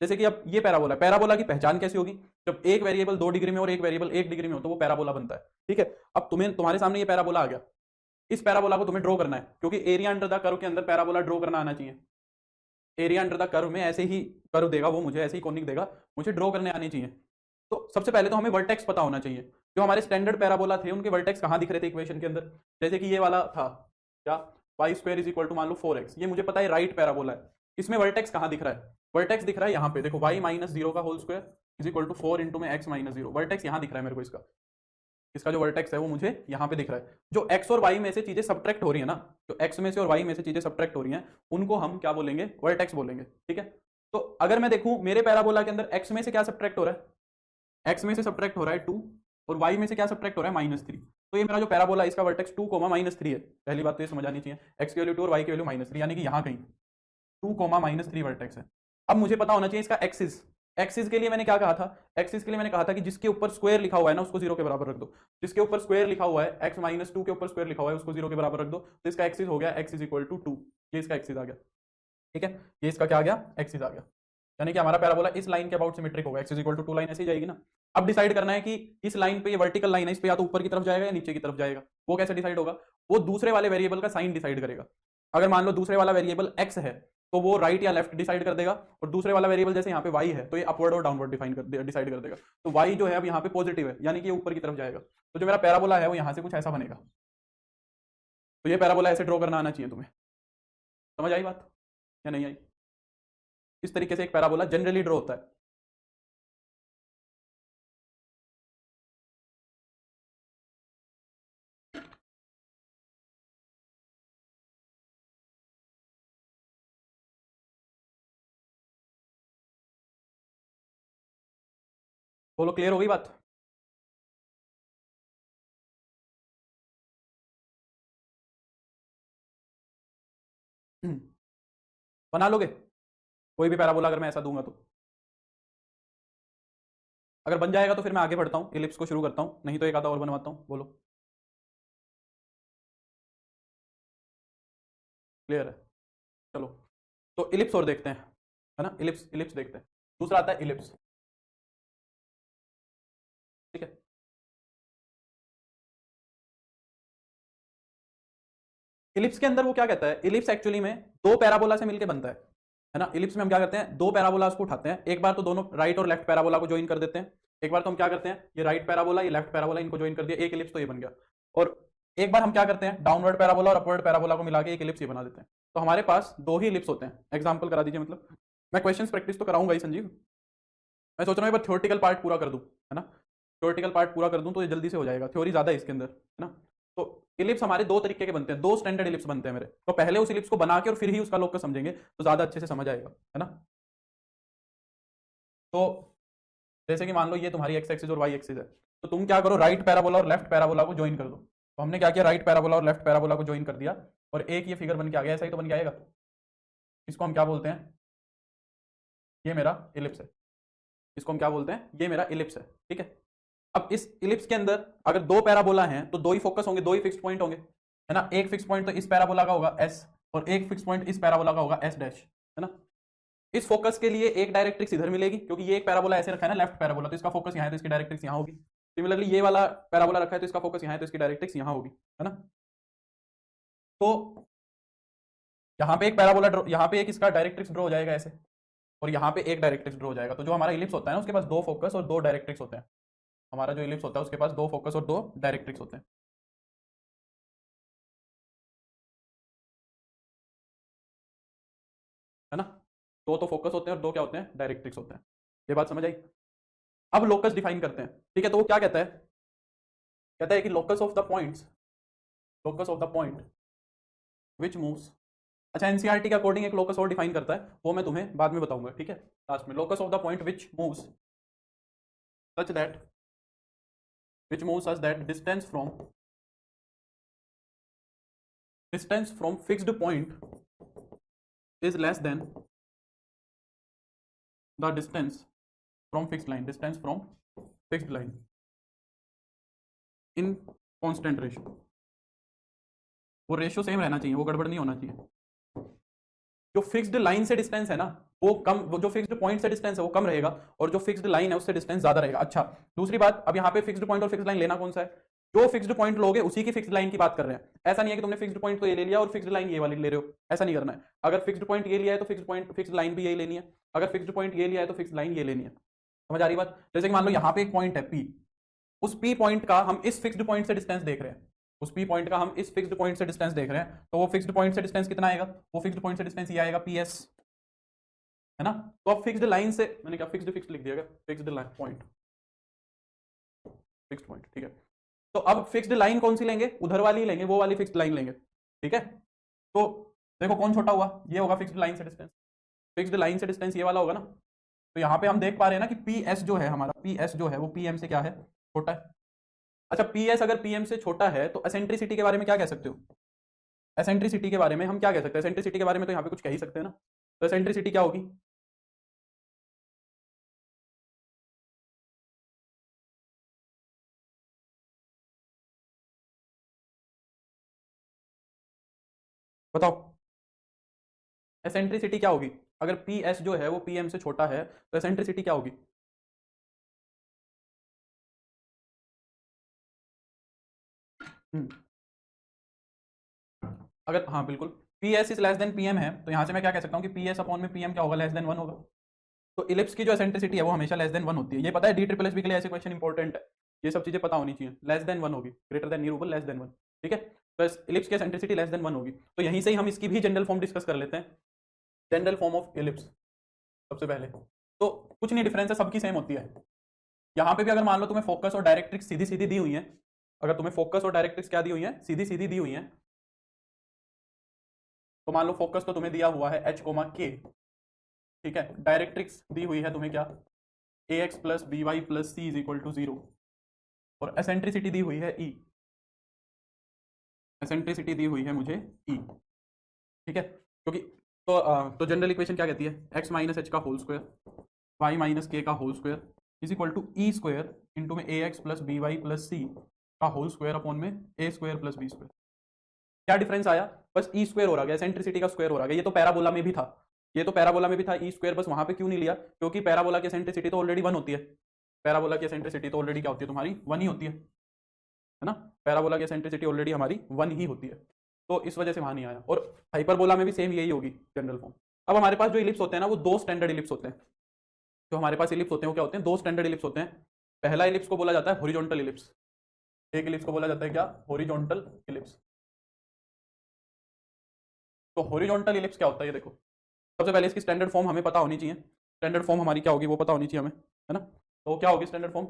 जैसे कि अब ये पैराबोला, पैराबोला की पहचान कैसे होगी? जब एक वेरिएबल 2 डिग्री में और एक वेरिएबल 1 डिग्री में हो तो वो पैराबोला बनता है। ठीक है। अब तुम्हारे सामने ये पैराबोला आ गया, इस पैराबोला को तुम्हें ड्रॉ करना है, क्योंकि एरिया अंडर द कर्व के अंदर पैराबोला ड्रॉ करना आना चाहिए। एरिया अंडर द कर्व में ऐसे ही कर्व देगा वो मुझे, ऐसे ही कोनिक देगा, मुझे ड्रॉ करने आनी चाहिए। तो सबसे पहले तो हमें वर्टेक्स पता होना चाहिए। जो हमारे स्टैंडर्ड पैराबोला थे उनके वर्टेक्स कहाँ दिख रहे थे इक्वेशन के अंदर? जैसे कि ये वाला था क्या, y² = मान लो 4x, ये मुझे पता है राइट पैराबोला है। इसमें वर्टेक्स कहाँ दिख रहा है? वर्टेक्स दिख रहा है यहाँ पे, देखो y - 0 का whole square is equal to 4 into में x - 0। वर्टेक्स यहाँ दिख रहा है मेरे को, इसका जो वर्टेक्स है वो मुझे यहाँ पे दिख रहा है। जो x और y में से चीजें सब्ट्रैक्ट हो रही है ना, जो x में से और y में से चीजें सब्ट्रैक्ट हो रही हैं, उनको हम क्या बोलेंगे? वर्टेक्स बोलेंगे। ठीक है। तो अगर मैं देखूं मेरे पैराबोला के अंदर x में से क्या सब्ट्रैक्ट हो रहा है? x में से सब्ट्रैक्ट हो रहा है 2, और y में से क्या सब्ट्रैक्ट हो रहा है? -3। तो ये मेरा जो पैराबोला है इसका वर्टेक्स 2, -3 है। पहली बात तो ये समझ आनी चाहिए, x की वैल्यू 2 और y की वैल्यू -3, यानी कि यहाँ कहीं 2, -3 वर्टेक्स है। अब मुझे पता होना चाहिए इसका एक्सिस। एक्सिस के लिए मैंने क्या कहा था? एक्सिस के लिए मैंने कहा था कि जिसके ऊपर स्क्वायर लिखा हुआ है ना उसको 0 के बराबर रख दो। जिसके ऊपर स्क्वायर लिखा हुआ है, x - 2 के ऊपर स्क्वायर लिखा हुआ है उसको 0 के बराबर रख दो, तो इसका एक्सिस हो गया x = 2। ये इसका एक्सिस आ गया। ठीक है। ये इसका क्या आ गया? एक्सिस आ गया। यानी कि हमारा पैराबोला इस लाइन के अबाउट सिमेट्रिक होगा, x = 2 लाइन ऐसे ही जाएगी ना। अब डिसाइड करना है कि इस लाइन पे ये वर्टिकल लाइन है, इस पे या तो ऊपर की तरफ जाएगा या नीचे की तरफ जाएगा। वो कैसे डिसाइड होगा? वो दूसरे वाले वेरिएबल का साइन डिसाइड करेगा। अगर मान लो दूसरे वाला वेरिएबल x है तो वो राइट या लेफ्ट डिसाइड कर देगा, और दूसरे वाला वेरिएबल जैसे यहाँ पे y है तो ये अपवर्ड और डाउनवर्ड डिसाइड कर देगा। तो y जो है अब यहाँ पे पॉजिटिव है, यानी कि ये ऊपर की तरफ जाएगा। तो जो मेरा पैराबोला है वो यहाँ से कुछ ऐसा बनेगा। तो ये पैराबोला ऐसे ड्रॉ करना आना चाहिए तुम्हें। समझ आई बात या नहीं आई? इस तरीके से एक पैराबोला जनरली ड्रॉ होता है। बोलो, क्लियर हो गई बात? बना लोगे कोई भी पैराबोला अगर मैं ऐसा दूंगा तो? अगर बन जाएगा तो फिर मैं आगे बढ़ता हूँ, इलिप्स को शुरू करता हूँ, नहीं तो एक आधा और बनवाता हूँ। बोलो, क्लियर है? चलो, तो इलिप्स और देखते हैं, है ना? इलिप्स इलिप्स देखते हैं। दूसरा आता है इलिप्स। ठीक है। इलिप्स के अंदर वो क्या कहता है? इलिप्स एक्चुअली में दो पैराबोला से मिलकर बनता है ना? इलिप्स में हम क्या करते हैं? दो पैराबोलास को उठाते हैं, एक बार तो दोनों राइट और लेफ्ट पैराबोला को ज्वाइन कर देते हैं। एक बार तो हम क्या करते हैं, ये राइट पैराबोला ये लेफ्ट पैराबोला इनको ज्वाइन कर दिया, एक इलिप्स तो ये बन गया। और एक बार हम क्या करते हैं, डाउनवर्ड पैराबोला और अपवर्ड पैराबोला को मिला के एक इलिप्स ये बना देते हैं। तो हमारे पास दो ही इलिप्स होते हैं। एग्जाम्पल करा दीजिए, मतलब मैं क्वेश्चन प्रैक्टिस तो कराऊंगा ही संजीव। मैं सोच रहा हूँ एक बार थ्योरेटिकल पार्ट पूरा कर दूं, है ना? थ्योरेटिकल पार्ट पूरा कर दूं तो ये जल्दी से हो जाएगा, थ्योरी ज्यादा है इसके अंदर, है ना? तो इलिप्स हमारे दो तरीके के बनते हैं, दो स्टैंडर्ड इलिप्स बनते हैं मेरे। तो पहले उस इलिप्स को बना के और फिर ही उसका लोग समझेंगे तो ज्यादा अच्छे से समझ आएगा, है ना? तो जैसे कि मान लो ये तुम्हारी एक्स एक्सिस और वाई एक्सिस है, तो तुम क्या करो, राइट पैराबोला और लेफ्ट पैराबोला को ज्वाइन कर दो। तो हमने क्या किया, राइट पैराबोला और लेफ्ट पैराबोला को ज्वाइन कर दिया और एक ये फिगर बन के आ गया। ऐसा ही तो बन के आएगा। इसको हम क्या बोलते हैं? ये मेरा इलिप्स है, इसको हम क्या बोलते हैं, ये मेरा इलिप्स है, ठीक है। अब इस इलिप्स के अंदर अगर दो पैराबोला हैं तो दो ही फोकस होंगे, दो ही फिक्स्ड पॉइंट होंगे, है ना। एक फिक्स पॉइंट तो इस पैराबोला का होगा एस, और एक फिक्स पॉइंट इस पैराबोला का होगा एस डैश, है ना। इस फोकस के लिए एक डायरेक्ट्रिक्स इधर मिलेगी, क्योंकि ये एक पैराबोला ऐसे रखा है ना लेफ्ट पैराबोला, तो इसका फोकस यहाँ है तो इसकी डायरेक्ट्रिक्स यहाँ होगी। सिमिलरली ये वाला पैराबोला रखा है तो इसका फोकस यहाँ है तो इसकी डायरेक्ट्रिक्स यहाँ होगी, है ना। तो यहाँ पे एक पैराबोला ड्रॉ, यहाँ पे एक इसका डायरेक्ट्रिक्स ड्रॉ हो जाएगा ऐसे, और यहाँ पे एक डायरेक्ट्रिक्स ड्रॉ हो जाएगा। तो जो हमारा इलिप्स होता है ना उसके पास दो फोकस और दो डायरेक्ट्रिक्स होते हैं। हमारा जो इलिप्स होता है उसके पास दो फोकस और दो डायरेक्ट्रिक्स होते हैं, है ना। दो तो फोकस होते हैं और दो क्या होते हैं, डायरेक्ट्रिक्स होते हैं। ये बात समझ आई। अब लोकस डिफाइन करते हैं, ठीक है। तो वो क्या कहता है, कहता है कि locus of the points, locus of the point which moves. अच्छा, एनसीईआरटी के अकॉर्डिंग एक लोकस और डिफाइन करता है, वो मैं तुम्हें बाद में बताऊंगा, ठीक है, लास्ट में। Locus of the point which moves such that, which moves us that distance from fixed point is less than the distance from fixed line, distance from fixed line in constant ratio। वो रेशियो सेम रहना चाहिए, वो गड़बड़ नहीं होना चाहिए। जो फिक्स्ड लाइन से डिस्टेंस है ना वो कम, वो जो फिक्स्ड पॉइंट से डिस्टेंस है वो कम रहेगा, और जो फिक्स्ड लाइन है उससे डिस्टेंस ज्यादा रहेगा। अच्छा, दूसरी बात, अब यहाँ पे फिक्स्ड पॉइंट और फिक्स्ड लाइन लेना कौन सा है, जो फिक्स्ड पॉइंट लोगे उसी की फिक्स्ड लाइन की बात कर रहे हैं। ऐसा नहीं है कि तुमने फिक्स्ड पॉइंट तो ये ले लिया और फिक्स्ड लाइन ये वाली ले रहे हो, ऐसा नहीं करना है। अगर फिक्स्ड पॉइंट ये लिया है तो फिक्स्ड पॉइंट फिक्स्ड लाइन भी यही लेनी है, अगर फिक्स्ड पॉइंट ये लिया है तो फिक्स्ड लाइन ये लेनी है। समझ आ रही बात। जैसे कि मान लो यहाँ पे एक पॉइंट है पी, उस पी पॉइंट का हम इस फिक्स्ड पॉइंट से डिस्टेंस देख रहे हैं, उस पी पॉइंट का हम इस फिक्स्ड पॉइंट से डिस्टेंस देख रहे हैं, तो वो फिक्स्ड पॉइंट से डिस्टेंस कितना आएगा, वो फिक्स्ड पॉइंट से डिस्टेंस ये आएगा पी एस, है ना। तो अब फिक्स्ड लाइन से, मैंने क्या फिक्स्ड फिक्स्ड लिख दिया क्या, fixed line point, fixed point, ठीक है। तो अब फिक्स्ड लाइन कौन सी लेंगे, उधर वाली लेंगे, वो वाली फिक्स्ड लाइन लेंगे, ठीक है। तो देखो कौन छोटा हुआ, ये होगा फिक्स्ड लाइन से डिस्टेंस, फिक्स्ड लाइन से डिस्टेंस ये वाला होगा ना। तो यहाँ पे हम देख पा रहे हैं ना कि पी एस जो है हमारा, पी एस जो है वो पी एम से क्या है, छोटा है। अच्छा, पी एस अगर पी एम से छोटा है तो एसेंट्रिसिटी के बारे में क्या कह सकते हो, एसेंट्रिसिटी के बारे में हम क्या कह सकते हैं, एसेंट्रिसिटी के बारे में तो यहाँ पे कुछ कह ही सकते हैं ना। तो एसेंट्रिसिटी क्या होगी, बताओ। एसेंट्रिसिटी क्या होगी, अगर पी एस जो है वो पी एम से छोटा है तो एसेंट्रिसिटी क्या होगी। हम्म, अगर हाँ बिल्कुल, P S is less than P M है तो यहाँ से मैं क्या कह सकता हूँ कि पी एस अपॉन में पी एम क्या होगा, लेस देन वन होगा। तो इलिप्स की जो एसेंट्रिसिटी है वो हमेशा लेस देन वन होती है। ये पता है डी ट्रिपल एस बी के लिए ऐसे क्वेश्चन इंपॉर्टेंट है, ये सब चीजें पता होनी चाहिए। लेस देन वन होगी, ग्रेटर देन न्यूरूबल लेस देन वन, ठीक है। तो इलिप्स की एसेंट्रिसिटी लेस देन वन होगी। तो यहीं से ही हम इसकी भी जनरल फॉर्म डिस्कस कर लेते हैं, जनरल फॉर्म ऑफ इलिप्स सबसे पहले। तो कुछ नहीं, डिफरेंस है, सबकी सेम होती है। यहाँ पे भी अगर मान लो तुम्हें फोकस और डायरेक्ट्रिक्स सीधी सीधी दी हुई है, अगर तुम्हें फोकस और डायरेक्ट्रिक्स क्या दी हुई है, सीधी सीधी दी हुई है, तो मान लो फोकस तो तुम्हें दिया हुआ है एच कोमा के, ठीक है। डायरेक्ट्रिक्स दी हुई है तुम्हें क्या, a x plus b y plus c is equal to zero, और एसेंट्रिसिटी दी हुई है ई, एसेंट्रिसिटी दी हुई है मुझे ई, ठीक है। क्योंकि तो जनरल इक्वेशन क्या कहती है, एक्स माइनस एच का whole square y minus k का whole square is equal to e square into में a x plus b y plus c का होल स्क्वायर अपॉन में a square plus b square. क्या डिफरेंस आया, बस ई स्क्वायर हो रहा गया, एसेंट्रिसिटी का स्क्वायर हो रहा गया। ये तो पैराबोला में भी था, ये तो पैराबोला में भी था ई स्क्वायर, बस वहां पे क्यों नहीं लिया, क्योंकि पैराबोला की एसेंट्रिसिटी तो ऑलरेडी वन होती है, पैराबोला की एसेंट्रिसिटी तो ऑलरेडी क्या होती है तुम्हारी, वन ही होती है ना। पैराबोला की एसेंट्रिसिटी ऑलरेडी हमारी वन ही होती है, तो इस वजह से वहां नहीं आया। और हाइपरबोला में भी सेम यही होगी जनरल फॉर्म। अब हमारे पास जो इलिप्स होते हैं ना वो दो स्टैंडर्ड इलिप्स होते हैं, जो हमारे पास इलिप्स होते हैं वो क्या होते हैं, दो स्टैंडर्ड इलिप्स होते हैं। पहला इलिप्स को बोला जाता है हॉरिजॉन्टल इलिप्स, एक इलिप्स को बोला जाता है क्या, हॉरिजॉन्टल इलिप्स। तो हॉरिजॉन्टल इलिप्स क्या होता है ये देखो, सबसे पहले इसकी स्टैंडर्ड फॉर्म हमें पता होनी चाहिए, स्टैंडर्ड फॉर्म हमारी क्या होगी वो पता होनी चाहिए हमें, है ना। तो क्या होगी standard form,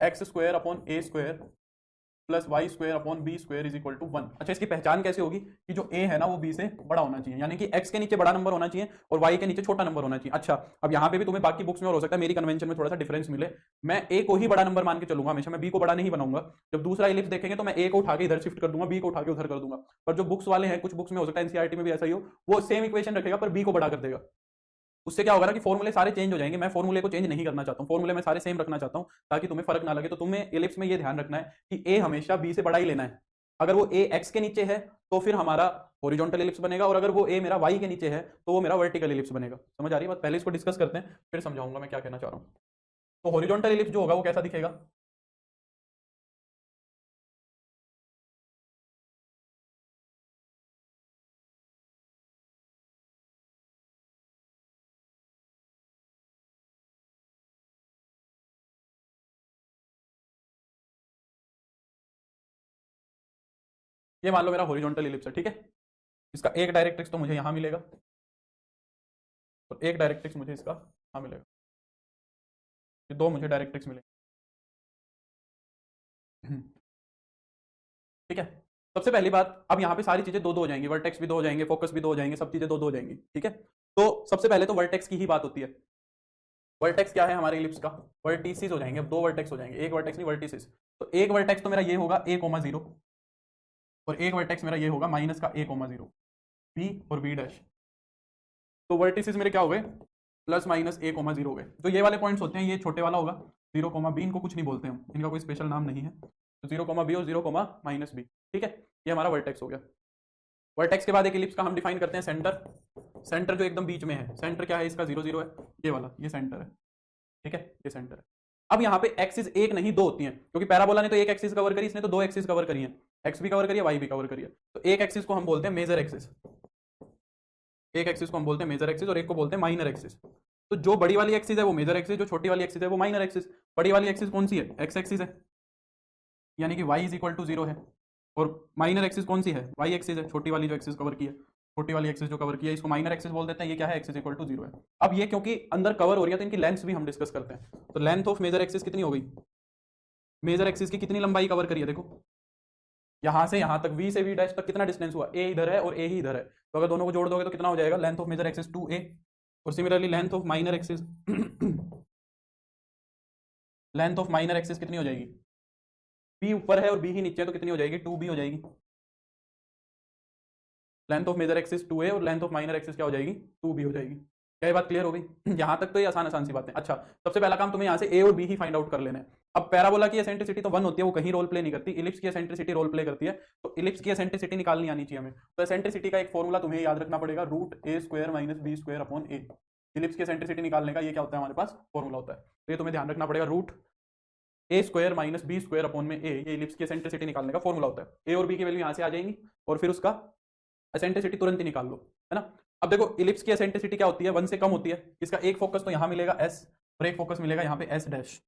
X square upon A square plus Y square upon B square is equal to one. अच्छा, इसकी पहचान कैसे होगी कि जो ए है ना वो बी से बड़ा होना चाहिए, यानी कि एक्स के नीचे बड़ा नंबर होना चाहिए और वाई के नीचे छोटा नंबर होना चाहिए। अच्छा, अब यहाँ पे भी तुम्हें बाकी बुक्स में और हो सकता है मेरी कन्वेंशन में थोड़ा सा डिफरेंस मिले, मैं ए को ही बड़ा नंबर मान के चलूंगा हमेशा, मैं बी को बड़ा नहीं बनाऊंगा। जब दूसरा इलिप्स देखेंगे तो मैं ए को उठा के इधर शिफ्ट कर दूंगा, बी को उठा के उधर कर दूंगा। पर जो बुक्स वाले हैं, कुछ बुक्स में हो सकता है एनसीईआरटी में भी ऐसा ही हो, वो सेम इक्वेशन रखेगा पर बी को बड़ा कर देगा, उससे क्या होगा ना कि फॉर्मूले सारे चेंज हो जाएंगे। मैं फॉर्मूले को चेंज नहीं करना चाहता हूँ, फॉर्मूले में सारे सेम रखना चाहता हूँ ताकि तुम्हें फर्क ना लगे। तो तुम्हें एलिप्स में ये ध्यान रखना है कि ए हमेशा बी से बड़ा ही लेना है। अगर वो ए एक्स के नीचे है तो फिर हमारा हॉरिजॉन्टल एलिप्स बनेगा, और अगर वो ए मेरा वाई के नीचे है तो वो मेरा वर्टिकल एलिप्स बनेगा। समझ आ रही है बात? पहले इसको डिस्कस करते हैं, फिर समझाऊंगा मैं क्या कहना चाह रहा हूँ। तो हॉरिजॉन्टल एलिप्स जो होगा वो कैसा दिखेगा? ये मान लो मेरा हॉरिजॉन्टल एलिप्स है, ठीक है। इसका एक डायरेक्ट्रिक्स तो मुझे यहां मिलेगा और एक डायरेक्ट्रिक्स मुझे इसका यहां मिलेगा। ये दो मुझे डायरेक्ट्रिक्स मिलेंगे। ठीक है। सबसे पहली बात, अब यहाँ पे सारी चीजें दो दो हो जाएंगी, वर्टेक्स भी दो हो जाएंगे, फोकस भी दो हो जाएंगे, सब चीजें दो दो हो जाएंगी। ठीक है। तो सबसे पहले तो वर्टेक्स की ही बात होती है। वर्टेक्स क्या है हमारे इलिप्स का? वर्टिसिस हो जाएंगे। अब दो वर्टेक्स हो जाएंगे, एक वर्टेक्स नहीं वर्टिसिस। तो एक वर्टेक्स तो मेरा ये होगा a कोमा 0, और एक वर्टेक्स मेरा ये होगा माइनस का a कोमा 0, बी और बी डैश। तो वर्टिसिस मेरे क्या हो गए? प्लस माइनस a कोमा 0 हो गए। जो ये वाले पॉइंट्स होते हैं, ये छोटे वाला होगा 0 कोमा बी, इनको कुछ नहीं बोलते हम, इनका कोई स्पेशल नाम नहीं है। तो 0 कोमा बी और 0 कोमा माइनस बी। ठीक है, ये हमारा वर्टेक्स हो गया। वर्टेक्स के बाद एक इलिप्स का हम डिफाइन करते हैं सेंटर। सेंटर जो एकदम बीच में है, सेंटर क्या है इसका? 0 0 है, ये वाला, ये सेंटर है। ठीक है, ये सेंटर है। अब यहाँ पे एक्सिस एक नहीं दो होती हैं, क्योंकि पैराबोला ने तो एक एक्सिस कवर करी, इसने तो दो एक्सिस कवर करी है, एक्स भी कवर करी है, वाई भी कवर करी है। तो एक एक्सिस को हम बोलते हैं मेजर एक्सिस, एक एक्सिस को हम बोलते हैं मेजर एक्सिस, और एक को बोलते हैं माइनर एक्सिस। तो जो बड़ी वाली एक्सिस है वो मेजर एक्सिस, जो छोटी वाली एक्सिस है वो माइनर एक्सिस। बड़ी वाली एक्सिस कौन सी है? एक्स एक्सिस है, यानी कि y इज इक्वल टू 0 है। और माइनर एक्सिस कौन सी है? वाई एक्सिस है, छोटी वाली जो एक्सिस कवर की है, छोटी वाली एक्सिस जो कवर किया है, इसको माइनर एक्सिस बोल देते हैं। ये क्या है? एक्सिस इक्वल टू 0 है। अब ये क्योंकि अंदर कवर हो रही है तो इनकी लेंथ भी हम डिस्कस करते हैं। तो लेंथ ऑफ मेजर एक्सिस कितनी हो गई? मेजर एक्सिस की कितनी लंबाई कवर करी है? देखो यहां से यहां तक v से v डैश तक कितना डिस्टेंस हुआ? a इधर है और a ही इधर है, तो अगर दोनों को जोड़ दोगे तो कितना हो जाएगा? Length of major axis 2a। और similarly length of minor axis length of minor axis कितनी हो जाएगी? b ऊपर है और b ही नीचे है, तो कितनी हो जाएगी? 2b हो जाएगी। Length of major axis 2a और लेंथ ऑफ माइनर एक्सिस क्या हो जाएगी? 2b हो जाएगी। क्या ये बात क्लियर हो गई? यहाँ तक तो ये आसान आसान सी बातें। अच्छा, सबसे पहला काम तुम्हें यहाँ से a और b ही फाइंड आउट कर लेना है। अब पैराबोला की एसेंट्रिसिटी तो 1 होती है, वो कहीं रोल प्ले नहीं करती। इलिप्स की एसेंट्रिसिटी रोल प्ले करती है, तो इलिप्स की एसेंट्रिसिटी निकालनी आनी चाहिए हमें। तो एसेंट्रिसिटी का एक फॉर्मूला तुम्हें याद रखना पड़ेगा, root a square minus B square upon a। Ellipse की एसेंट्रिसिटी निकालने का ये क्या होता है हमारे पास? फॉर्मूला होता है। तो ये तुम्हें ध्यान रखना पड़ेगा, root a square minus B square upon में a, ये इलिप्स की एसेंट्रिसिटी निकालने का फॉर्मूला होता है। a और b की वैल्यू यहाँ से आ जाएंगी और फिर उसका एसेंट्रिसिटी तुरंत ही निकाल लो, है ना। अब देखो इलिप्स की एसेंट्रिसिटी क्या होती है? 1 से कम होती है। इसका एक फोकस तो यहाँ मिलेगा s और एक फोकस मिलेगा यहाँ पे s डैश।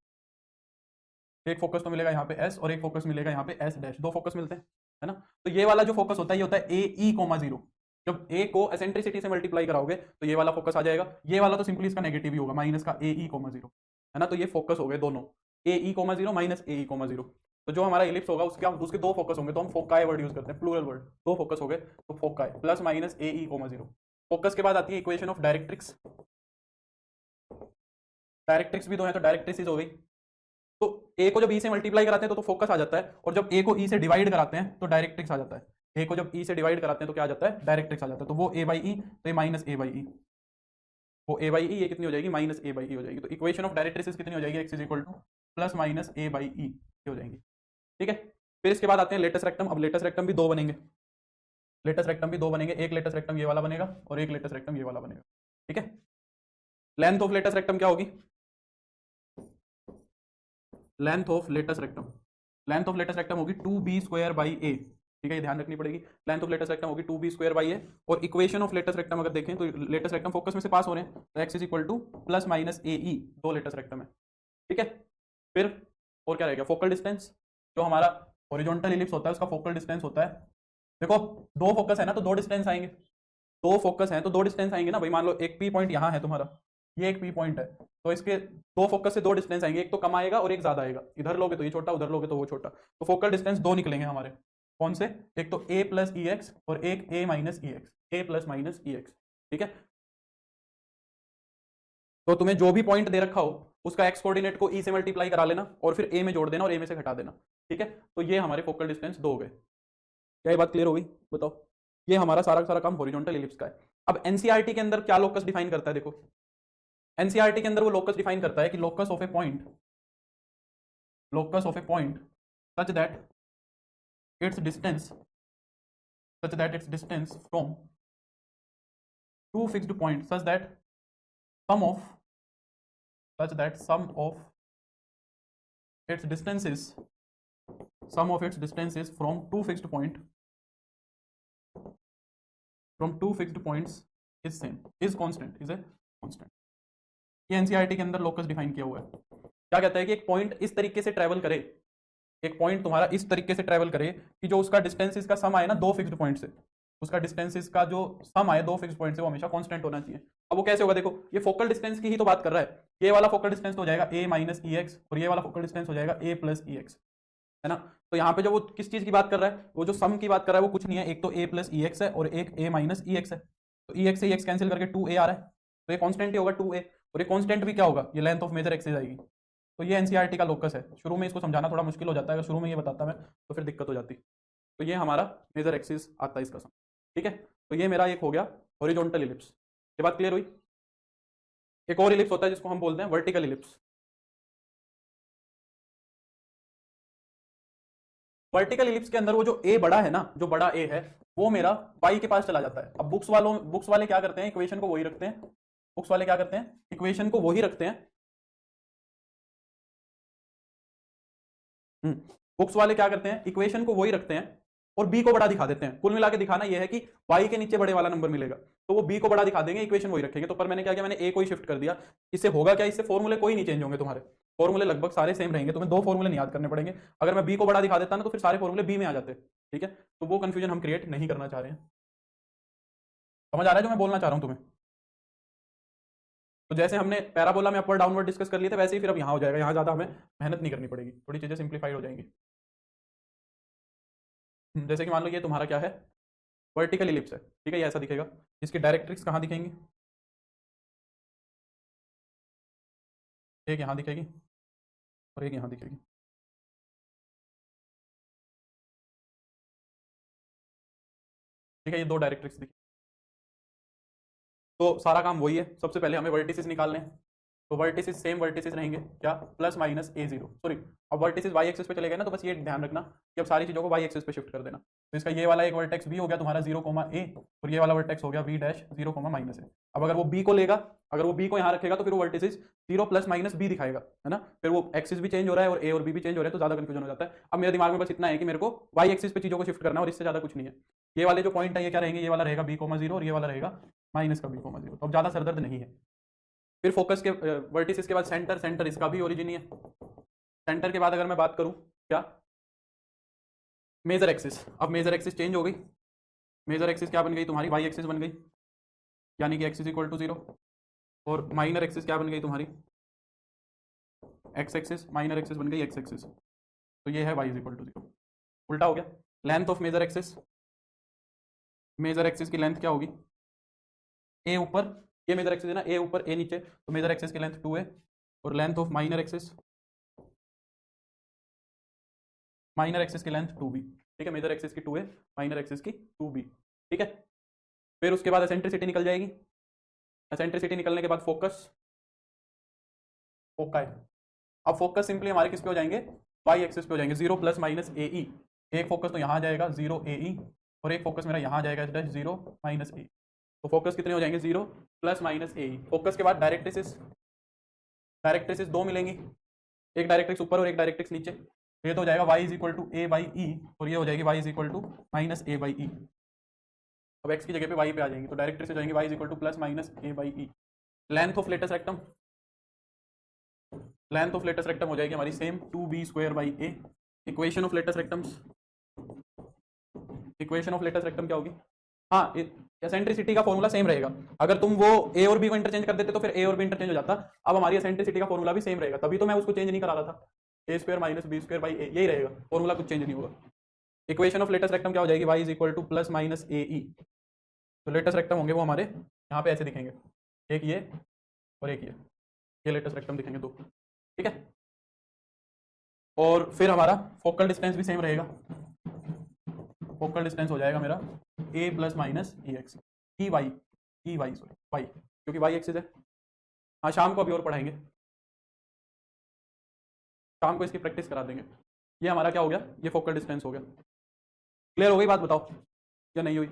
एक फोकस तो मिलेगा यहाँ पे s और एक फोकस मिलेगा यहाँ पे s डैश, दो फोकस मिलते हैं, है ना। तो ये वाला जो फोकस होता है ये होता है a e कोमा 0। जब a को एसेंट्रिसिटी से मल्टीप्लाई कराओगे तो ये वाला फोकस आ जाएगा। ये वाला तो सिंपली इसका नेगेटिव ही होगा, माइनस का a e कोमा 0, है ना। तो ये फोकस हो गए दोनों, a e comma 0 minus a e comma 0। तो जो हमारा इलिप्स होगा उसके दो फोकस होंगे, तो हम फोकाई वर्ड यूज करते हैं, प्लूरल वर्ड। दो फोकस हो गए तो foci, plus minus a e comma 0। Focus के बाद आती है इक्वेशन ऑफ डायरेक्ट्रिक्स। डायरेक्ट्रिक्स भी दो है तो डायरेक्ट्रिक्स हो गई। तो a को जब e से मल्टीप्लाई कराते हैं तो फोकस आ जाता है, और जब a को e से डिवाइड कराते हैं तो डायरेक्ट्रिक्स आ जाता है। a को जब e से डिवाइड कराते हैं तो क्या आ जाता है? डायरेक्ट्रिक्स आ जाता है। तो वो a बाई ई, तो ये माइनस a बाई ई, वो a बाई ई, ये कितनी हो जाएगी? माइनस a बाई ई हो जाएगी। तो इक्वेशन ऑफ डायरेक्ट्रिक्स कितनी हो जाएगी? X is equal to plus minus a by e हो जाएंगी। ठीक है। फिर इसके बाद आते हैं लेटेस्ट रेक्टम। अब लेटेस्ट रेक्टम भी दो बनेंगे, लेटेस्ट रेक्टम भी दो बनेंगे। एक लेटेस्ट रेक्टम ये वाला बनेगा और एक लेटेस्ट रेक्टम ये वाला बनेगा। ठीक है। लेंथ ऑफ लेटेस्ट रेक्टम क्या होगी? Length of latus rectum, length of latus rectum होगी 2b स्क्वायर बाई a। ठीक है, ये ध्यान रखनी पड़ेगी। लेंथ ऑफ लेटेस्ट रेक्टम होगी 2b स्क्वायर बाई a। और इक्वेशन ऑफ लेटेस्ट रेक्टम अगर देखें तो लेटेस्ट रेक्टम फोकस में से पास हो रहे हैं, तो x is equal to plus minus a e, दो लेटेस्ट रेक्टम है। ठीक है। फिर और क्या रहेगा? Focal distance. जो हमारा हॉरिजॉन्टल इलिप्स होता है उसका फोकल डिस्टेंस होता है, देखो दो फोकस है ना तो दो डिस्टेंस आएंगे, दो फोकस है तो दो डिस्टेंस आएंगे ना भाई। मान लो एक पी पॉइंट यहाँ है तुम्हारा, ये एक पी पॉइंट है, तो इसके दो फोकस से दो डिस्टेंस आएंगे, एक तो कम आएगा और एक ज्यादा आएगा। इधर लोगे तो ये छोटा, उधर लोगे तो वो छोटा। तो फोकल डिस्टेंस दो निकलेंगे हमारे, कौन से? एक तो a प्लस ई एक्स और एक a minus e x, A plus minus e x. ठीक है। तो तुम्हें जो भी पॉइंट दे रखा हो उसका एक्स कोऑर्डिनेट को e से मल्टीप्लाई करा लेना और फिर a में जोड़ देना और a में से घटा देना। ठीक है। तो ये हमारे फोकल डिस्टेंस दो हो गए। क्या ये बात क्लियर हो गई? बताओ। ये हमारा सारा सारा काम हॉरिजॉन्टल इलिप्स का है। अब एनसीईआरटी के अंदर क्या लोकस डिफाइन करता है? देखो एनसीईआरटी के अंदर वो लोकस डिफाइन करता है कि locus of A point such that its distance from two fixed points such that sum of its distances from two fixed points is a constant. ये एनसीईआरटी के अंदर लोकस डिफाइन किया हुआ है। क्या कहता है कि एक पॉइंट इस तरीके से ट्रेवल करे, एक पॉइंट तुम्हारा इस तरीके से ट्रेवल करे कि जो उसका डिस्टेंस का सम आए ना दो फिक्स्ड पॉइंट से, उसका डिस्टेंस का जो सम आए दो फिक्स्ड पॉइंट से वो हमेशा कांस्टेंट होना चाहिए। अब वो कैसे होगा, देखो ये फोकल डिस्टेंस की ही तो बात कर रहा है। ये वाला फोकल डिस्टेंस तो हो जाएगा a माइनस ई एक्स और ये वाला फोकल डिस्टेंस हो जाएगा a प्लस ई एक्स, है ना। तो यहाँ पे जो वो किस चीज की बात कर रहा है, वो जो सम की बात कर रहा है वो कुछ नहीं है, एक तो a प्लस ई एक्स है और एक a माइनस ई एक्स है। तो ई एक्स से एक्स कैंसिल करके 2a आ रहा है, तो ये कॉन्स्टेंट ही होगा 2a, और ये कॉन्स्टेंट भी क्या होगा, ये लेंथ ऑफ मेजर एक्सिस आएगी। तो ये एनसीईआरटी का लोकस है। शुरू में इसको समझाना थोड़ा मुश्किल हो जाता है, अगर शुरू में ये बताता मैं तो फिर दिक्कत हो जाती। तो ये हमारा मेजर एक्सिस आता है इसका सम, ठीक है। तो ये मेरा एक हो गया हॉरिजॉन्टल इलिप्स, ये बात क्लियर हुई। एक और इलिप्स होता है जिसको हम बोलते हैं वर्टिकल इलिप्स। वर्टिकल इलिप्स के अंदर वो जो ए बड़ा है ना, जो बड़ा ए है वो मेरा वाई के पास चला जाता है। अब बुक्स वाले क्या करते हैं, इक्वेशन को वही रखते हैं। बुक्स वाले क्या करते हैं, इक्वेशन को वही रखते हैं। बुक्स वाले क्या करते हैं, इक्वेशन को वही रखते हैं और बी को बड़ा दिखा देते हैं। कुल मिला के दिखाना यह है कि वाई के नीचे बड़े वाला नंबर मिलेगा तो वो बी को बड़ा दिखा देंगे, इक्वेशन वही रखेंगे। तो पर मैंने क्या किया, मैंने ए को ही शिफ्ट कर दिया। इससे होगा क्या, इससे फॉर्मूले कोई नहीं चेंज होंगे, तुम्हारे फॉर्मूले लगभग सारे सेम रहेंगे। तुम्हें दो फॉर्मूले नहीं याद करने पड़ेंगे। अगर मैं बी को बड़ा दिखा देता ना तो फिर सारे फॉर्मूले बी में आ जाते, ठीक है। तो वो कंफ्यूजन हम क्रिएट नहीं करना चाह रहे हैं। समझ आ रहा है जो मैं बोलना चाह रहा हूं तुम्हें। तो जैसे हमने पैराबोला में अपवर्ड डाउनवर्ड डिस्कस कर लिए थे, वैसे ही फिर अब यहाँ हो जाएगा। यहाँ ज्यादा हमें मेहनत नहीं करनी पड़ेगी, थोड़ी चीजें सिंप्लीफाइड हो जाएंगी। जैसे कि मान लो ये तुम्हारा क्या है, वर्टिकल इलिप्स है, ठीक है। ये ऐसा दिखेगा। इसकी डायरेक्ट्रिक्स कहाँ दिखेंगी, एक यहाँ दिखेगी और एक यहाँ दिखेगी। ठीक है, ये दो डायरेक्ट्रिक्स दिखेगी। तो सारा काम वही है, सबसे पहले हमें वर्टिसेस निकालने हैं। तो वर्टिसेस सेम वर्टिसेस रहेंगे क्या, प्लस माइनस a0, सॉरी अब वर्टिसेस वाई एक्सिस पे चले गए ना, तो बस ये ध्यान रखना कि अब सारी चीज़ों को वाई एक्सिस पे शिफ्ट कर देना। तो इसका ये वाला एक वर्टेक्स b हो गया तुम्हारा 0, a और ये वाला वर्टेक्स हो गया v डैश 0, माइनस a। अब अगर वो b को लेगा, अगर वो b को यहाँ रखेगा तो फिर वो वर्टिसेस 0 प्लस माइनस b दिखाएगा, है ना। फिर वो एक्सिस भी चेंज हो रहा है और a और b भी चेंज हो रहा है, तो ज़्यादा कंफ्यूजन हो जाता है। अब मेरे दिमाग में बस इतना है कि मेरे को वाई एक्सिस पे चीज़ों को शिफ्ट करना है और इससे ज़्यादा कुछ नहीं है। ये वाले जो पॉइंट है ये क्या रहेंगे, ये वाला रहेगा b, 0 और ये वाला रहेगा माइनस का b, 0। तो अब ज़्यादा सरदर्द नहीं है। फिर फोकस के वर्टिसेस के बाद सेंटर इसका भी ओरिजिन ही है। सेंटर के बाद अगर मैं बात करूं क्या, मेजर एक्सिस। अब मेजर एक्सिस चेंज हो गई। मेजर एक्सिस क्या बन गई तुम्हारी, वाई एक्सिस बन गई, यानी कि एक्स इज इक्वल टू 0। और माइनर एक्सिस क्या बन गई तुम्हारी, एक्स एक्सिस, माइनर एक्सिस बन गई एक्स एक्सिस। तो ये है वाई इज इक्वल टू 0। उल्टा हो गया। Length of major axis, major axis की लेंथ क्या होगी, ए ऊपर, ये मेजर एक्सिस है ना, ए ऊपर ए नीचे, तो मेजर एक्सिस की लेंथ 2a और लेंथ ऑफ माइनर एक्सिस की लेंथ 2b, ठीक है। मेजर एक्सिस की 2a, माइनर एक्सिस की 2b, ठीक है। फिर उसके बाद एसेंट्रिसिटी निकल जाएगी। एसेंट्रिसिटी निकलने के बाद फोकस, फोकाई। अब फोकस सिंपली हमारे किस पे हो जाएंगे, वाई एक्सिस पे हो जाएंगे, 0 प्लस माइनस ए ई। एक फोकस तो यहाँ जाएगा 0 ए ई और एक फोकस मेरा यहाँ जाएगा 0 माइनस ए। तो फोकस कितने हो जाएंगे, 0 प्लस माइनस ए। फोकस के बाद डायरेक्ट्रिक्स, डायरेक्ट्रिक्स दो मिलेंगी, एक डायरेक्ट्रिक्स ऊपर और एक डायरेक्ट्रिक्स नीचे। तो ये तो हो जाएगा y is equal to a by e और ये हो जाएगी y is equal to minus A by e. अब x की जगह पे y पे आ जाएंगे, तो डायरेक्ट्रिक्स हो जाएंगे y is equal to plus minus A by E. Length of latus rectum, length of latus rectum हो जाएगी हमारी same 2b square by A. Equation of latus rectums, equation of latus rectum क्या होगी, हाँ एसेंट्रिसिटी का फॉर्मूला सेम रहेगा। अगर तुम वो ए और बी को इंटरचेंज कर देते तो फिर ए और बी इंटरचेंज हो जाता। अब हमारी एसेंट्रिसिटी का फॉर्मूला भी सेम रहेगा, तभी तो मैं उसको चेंज नहीं करा रहा था। A square minus B square by a, यही रहेगा फॉर्मूला, कुछ चेंज नहीं होगा। इक्वेशन ऑफ लेटेस्ट रेक्टम क्या हो जाएगी, y is equal to plus minus a e. तो लेटेस्ट रेक्टम होंगे वो हमारे यहाँ पे ऐसे दिखेंगे, एक ये और एक ये लेटेस्ट रेक्टम दिखेंगे दो, ठीक है। और फिर हमारा फोकल डिस्टेंस भी सेम रहेगा। फोकल डिस्टेंस हो जाएगा मेरा a plus minus e x, e y sorry y, क्योंकि वाई एक्सिस है। हाँ शाम को अभी और पढ़ाएंगे, शाम को इसकी प्रैक्टिस करा देंगे। ये हमारा क्या हो गया, ये फोकल डिस्टेंस हो गया। क्लियर हो गई बात, बताओ या नहीं हुई?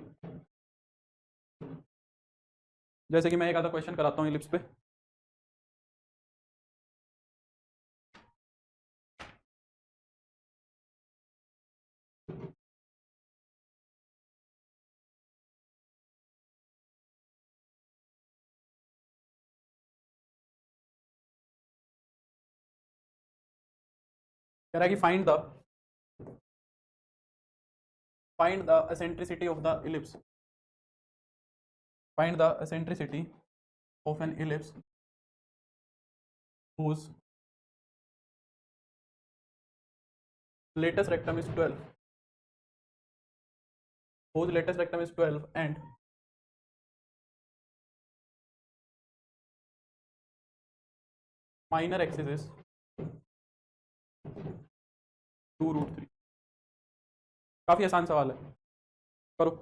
जैसे कि मैं एक आधा क्वेश्चन कराता हूँ इलिप्स पे। कह रहा है कि find the eccentricity of the ellipse, find the eccentricity of N ellipse whose latest rectum is 12, whose latest rectum is 12 and minor axis is 2√3। काफी आसान सवाल है, करो।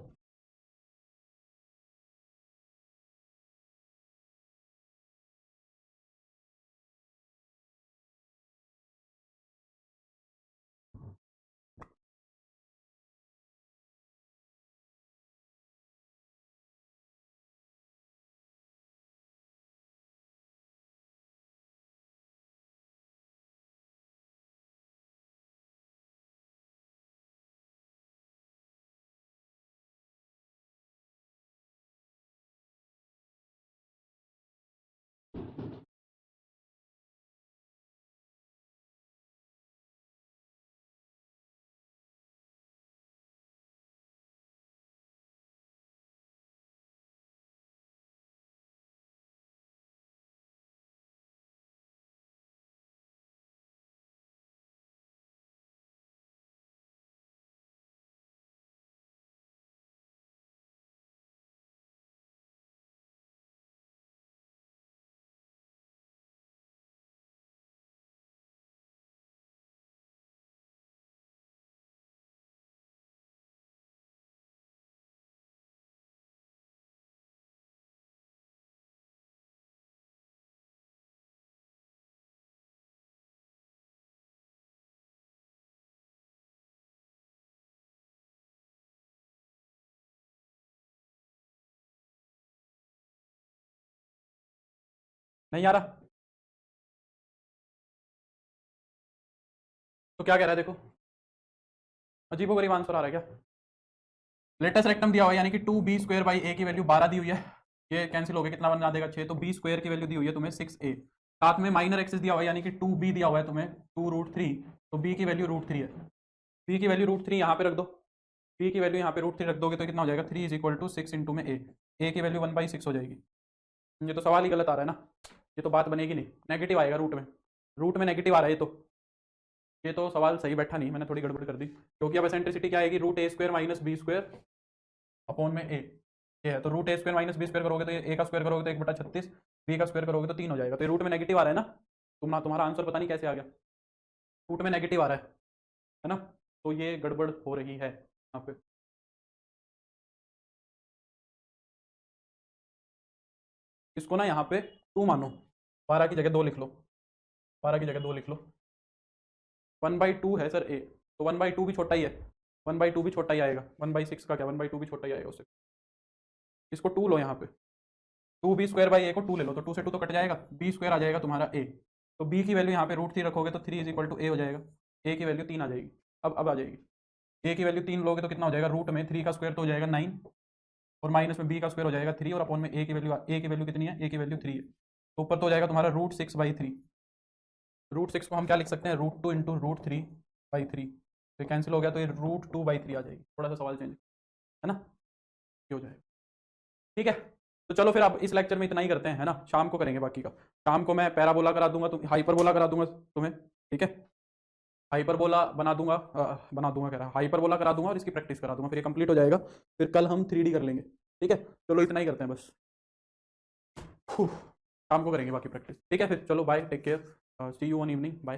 नहीं आ रहा तो क्या कह रहा है, देखो अजीबो गरीब आंसर आ रहा है क्या। लेटेस्ट रेक्टम दिया हुआ है यानी कि 2b² बाई ए की वैल्यू 12 दी हुई है, ये कैंसिल हो गया, कितना बना देगा 6, तो b² की वैल्यू दी हुई है तुम्हें 6a। साथ में माइनर एक्सिस दिया हुआ है यानी कि 2b दिया हुआ है तुम्हें 2√3, तो b की वैल्यू √3 है, b की वैल्यू √3 यहाँ पे रख दो, b की वैल्यू यहाँ पे √3 रख दोगे तो कितना हो जाएगा 3 = 6 इंटू में a की वैल्यू 1/6 हो जाएगी। ये तो सवाल ही गलत आ रहा है ना, ये तो बात बनेगी नहीं, नेगेटिव आएगा रूट में नेगेटिव आ रहा है, ये तो सवाल सही बैठा नहीं, मैंने थोड़ी गड़बड़ कर दी, क्योंकि अब एसेंट्रिसिटी क्या आएगी, √a² - b² अपॉन में a, ये है तो √a² - b² करोगे तो ये a का स्क्वायर करोगे तो 1/36, b का स्क्वायर करोगे तो 3 हो जाएगा, तो ये रूट में नेगेटिव आ रहा है ना, तुम्हारा आंसर पता नहीं कैसे आ गया, रूट में नेगेटिव आ रहा है ना, तो ये गड़बड़ हो रही है यहाँ पे। इसको ना यहाँ पे 2 मानो, 12 की जगह 2 लिख लो, 12 की जगह 2 लिख लो, 1/2 है सर a, तो 1/2 भी छोटा ही है, 1/2 भी छोटा ही आएगा, 1/6 का क्या, 1/2 भी छोटा ही आएगा उससे, इसको 2 लो यहाँ पे, 2b² बाई a को 2 ले लो, तो 2 से 2 तो कट जाएगा, b² आ जाएगा तुम्हारा a, तो b की वैल्यू यहाँ पे √3 रखोगे तो 3 = a हो जाएगा, a की वैल्यू 3 आ जाएगी, अब आ जाएगी, a की वैल्यू 3 लोगे तो कितना हो जाएगा, रूट में 3 का स्क्वायर तो हो जाएगा 9, और माइनस में b का स्क्वायर हो जाएगा 3, और अपॉन में a की वैल्यू कितनी है, a की वैल्यू 3 है, तो ऊपर तो हो जाएगा तुम्हारा √6/3, √6 को हम क्या लिख सकते हैं, √2 इंटू √3/3, तो कैंसिल हो गया, तो ये √2/3 आ जाएगी, थोड़ा सा सवाल चेंज है ना, ये हो जाएगा, ठीक है। तो चलो फिर अब इस लेक्चर में इतना ही करते हैं, है ना, शाम को करेंगे बाकी का, शाम को मैं पैराबोला करा दूंगा, तुम हाइपरबोला करा दूंगा तुम्हें, ठीक है, हाइपरबोला बना दूंगा कह रहा, हाइपरबोला करा दूंगा और इसकी प्रैक्टिस करा दूंगा, फिर ये कंप्लीट हो जाएगा, फिर कल हम 3D कर लेंगे, ठीक है। चलो इतना ही करते हैं बस, शाम को करेंगे बाकी प्रैक्टिस, ठीक है, फिर चलो bye, take care, see you on evening, bye.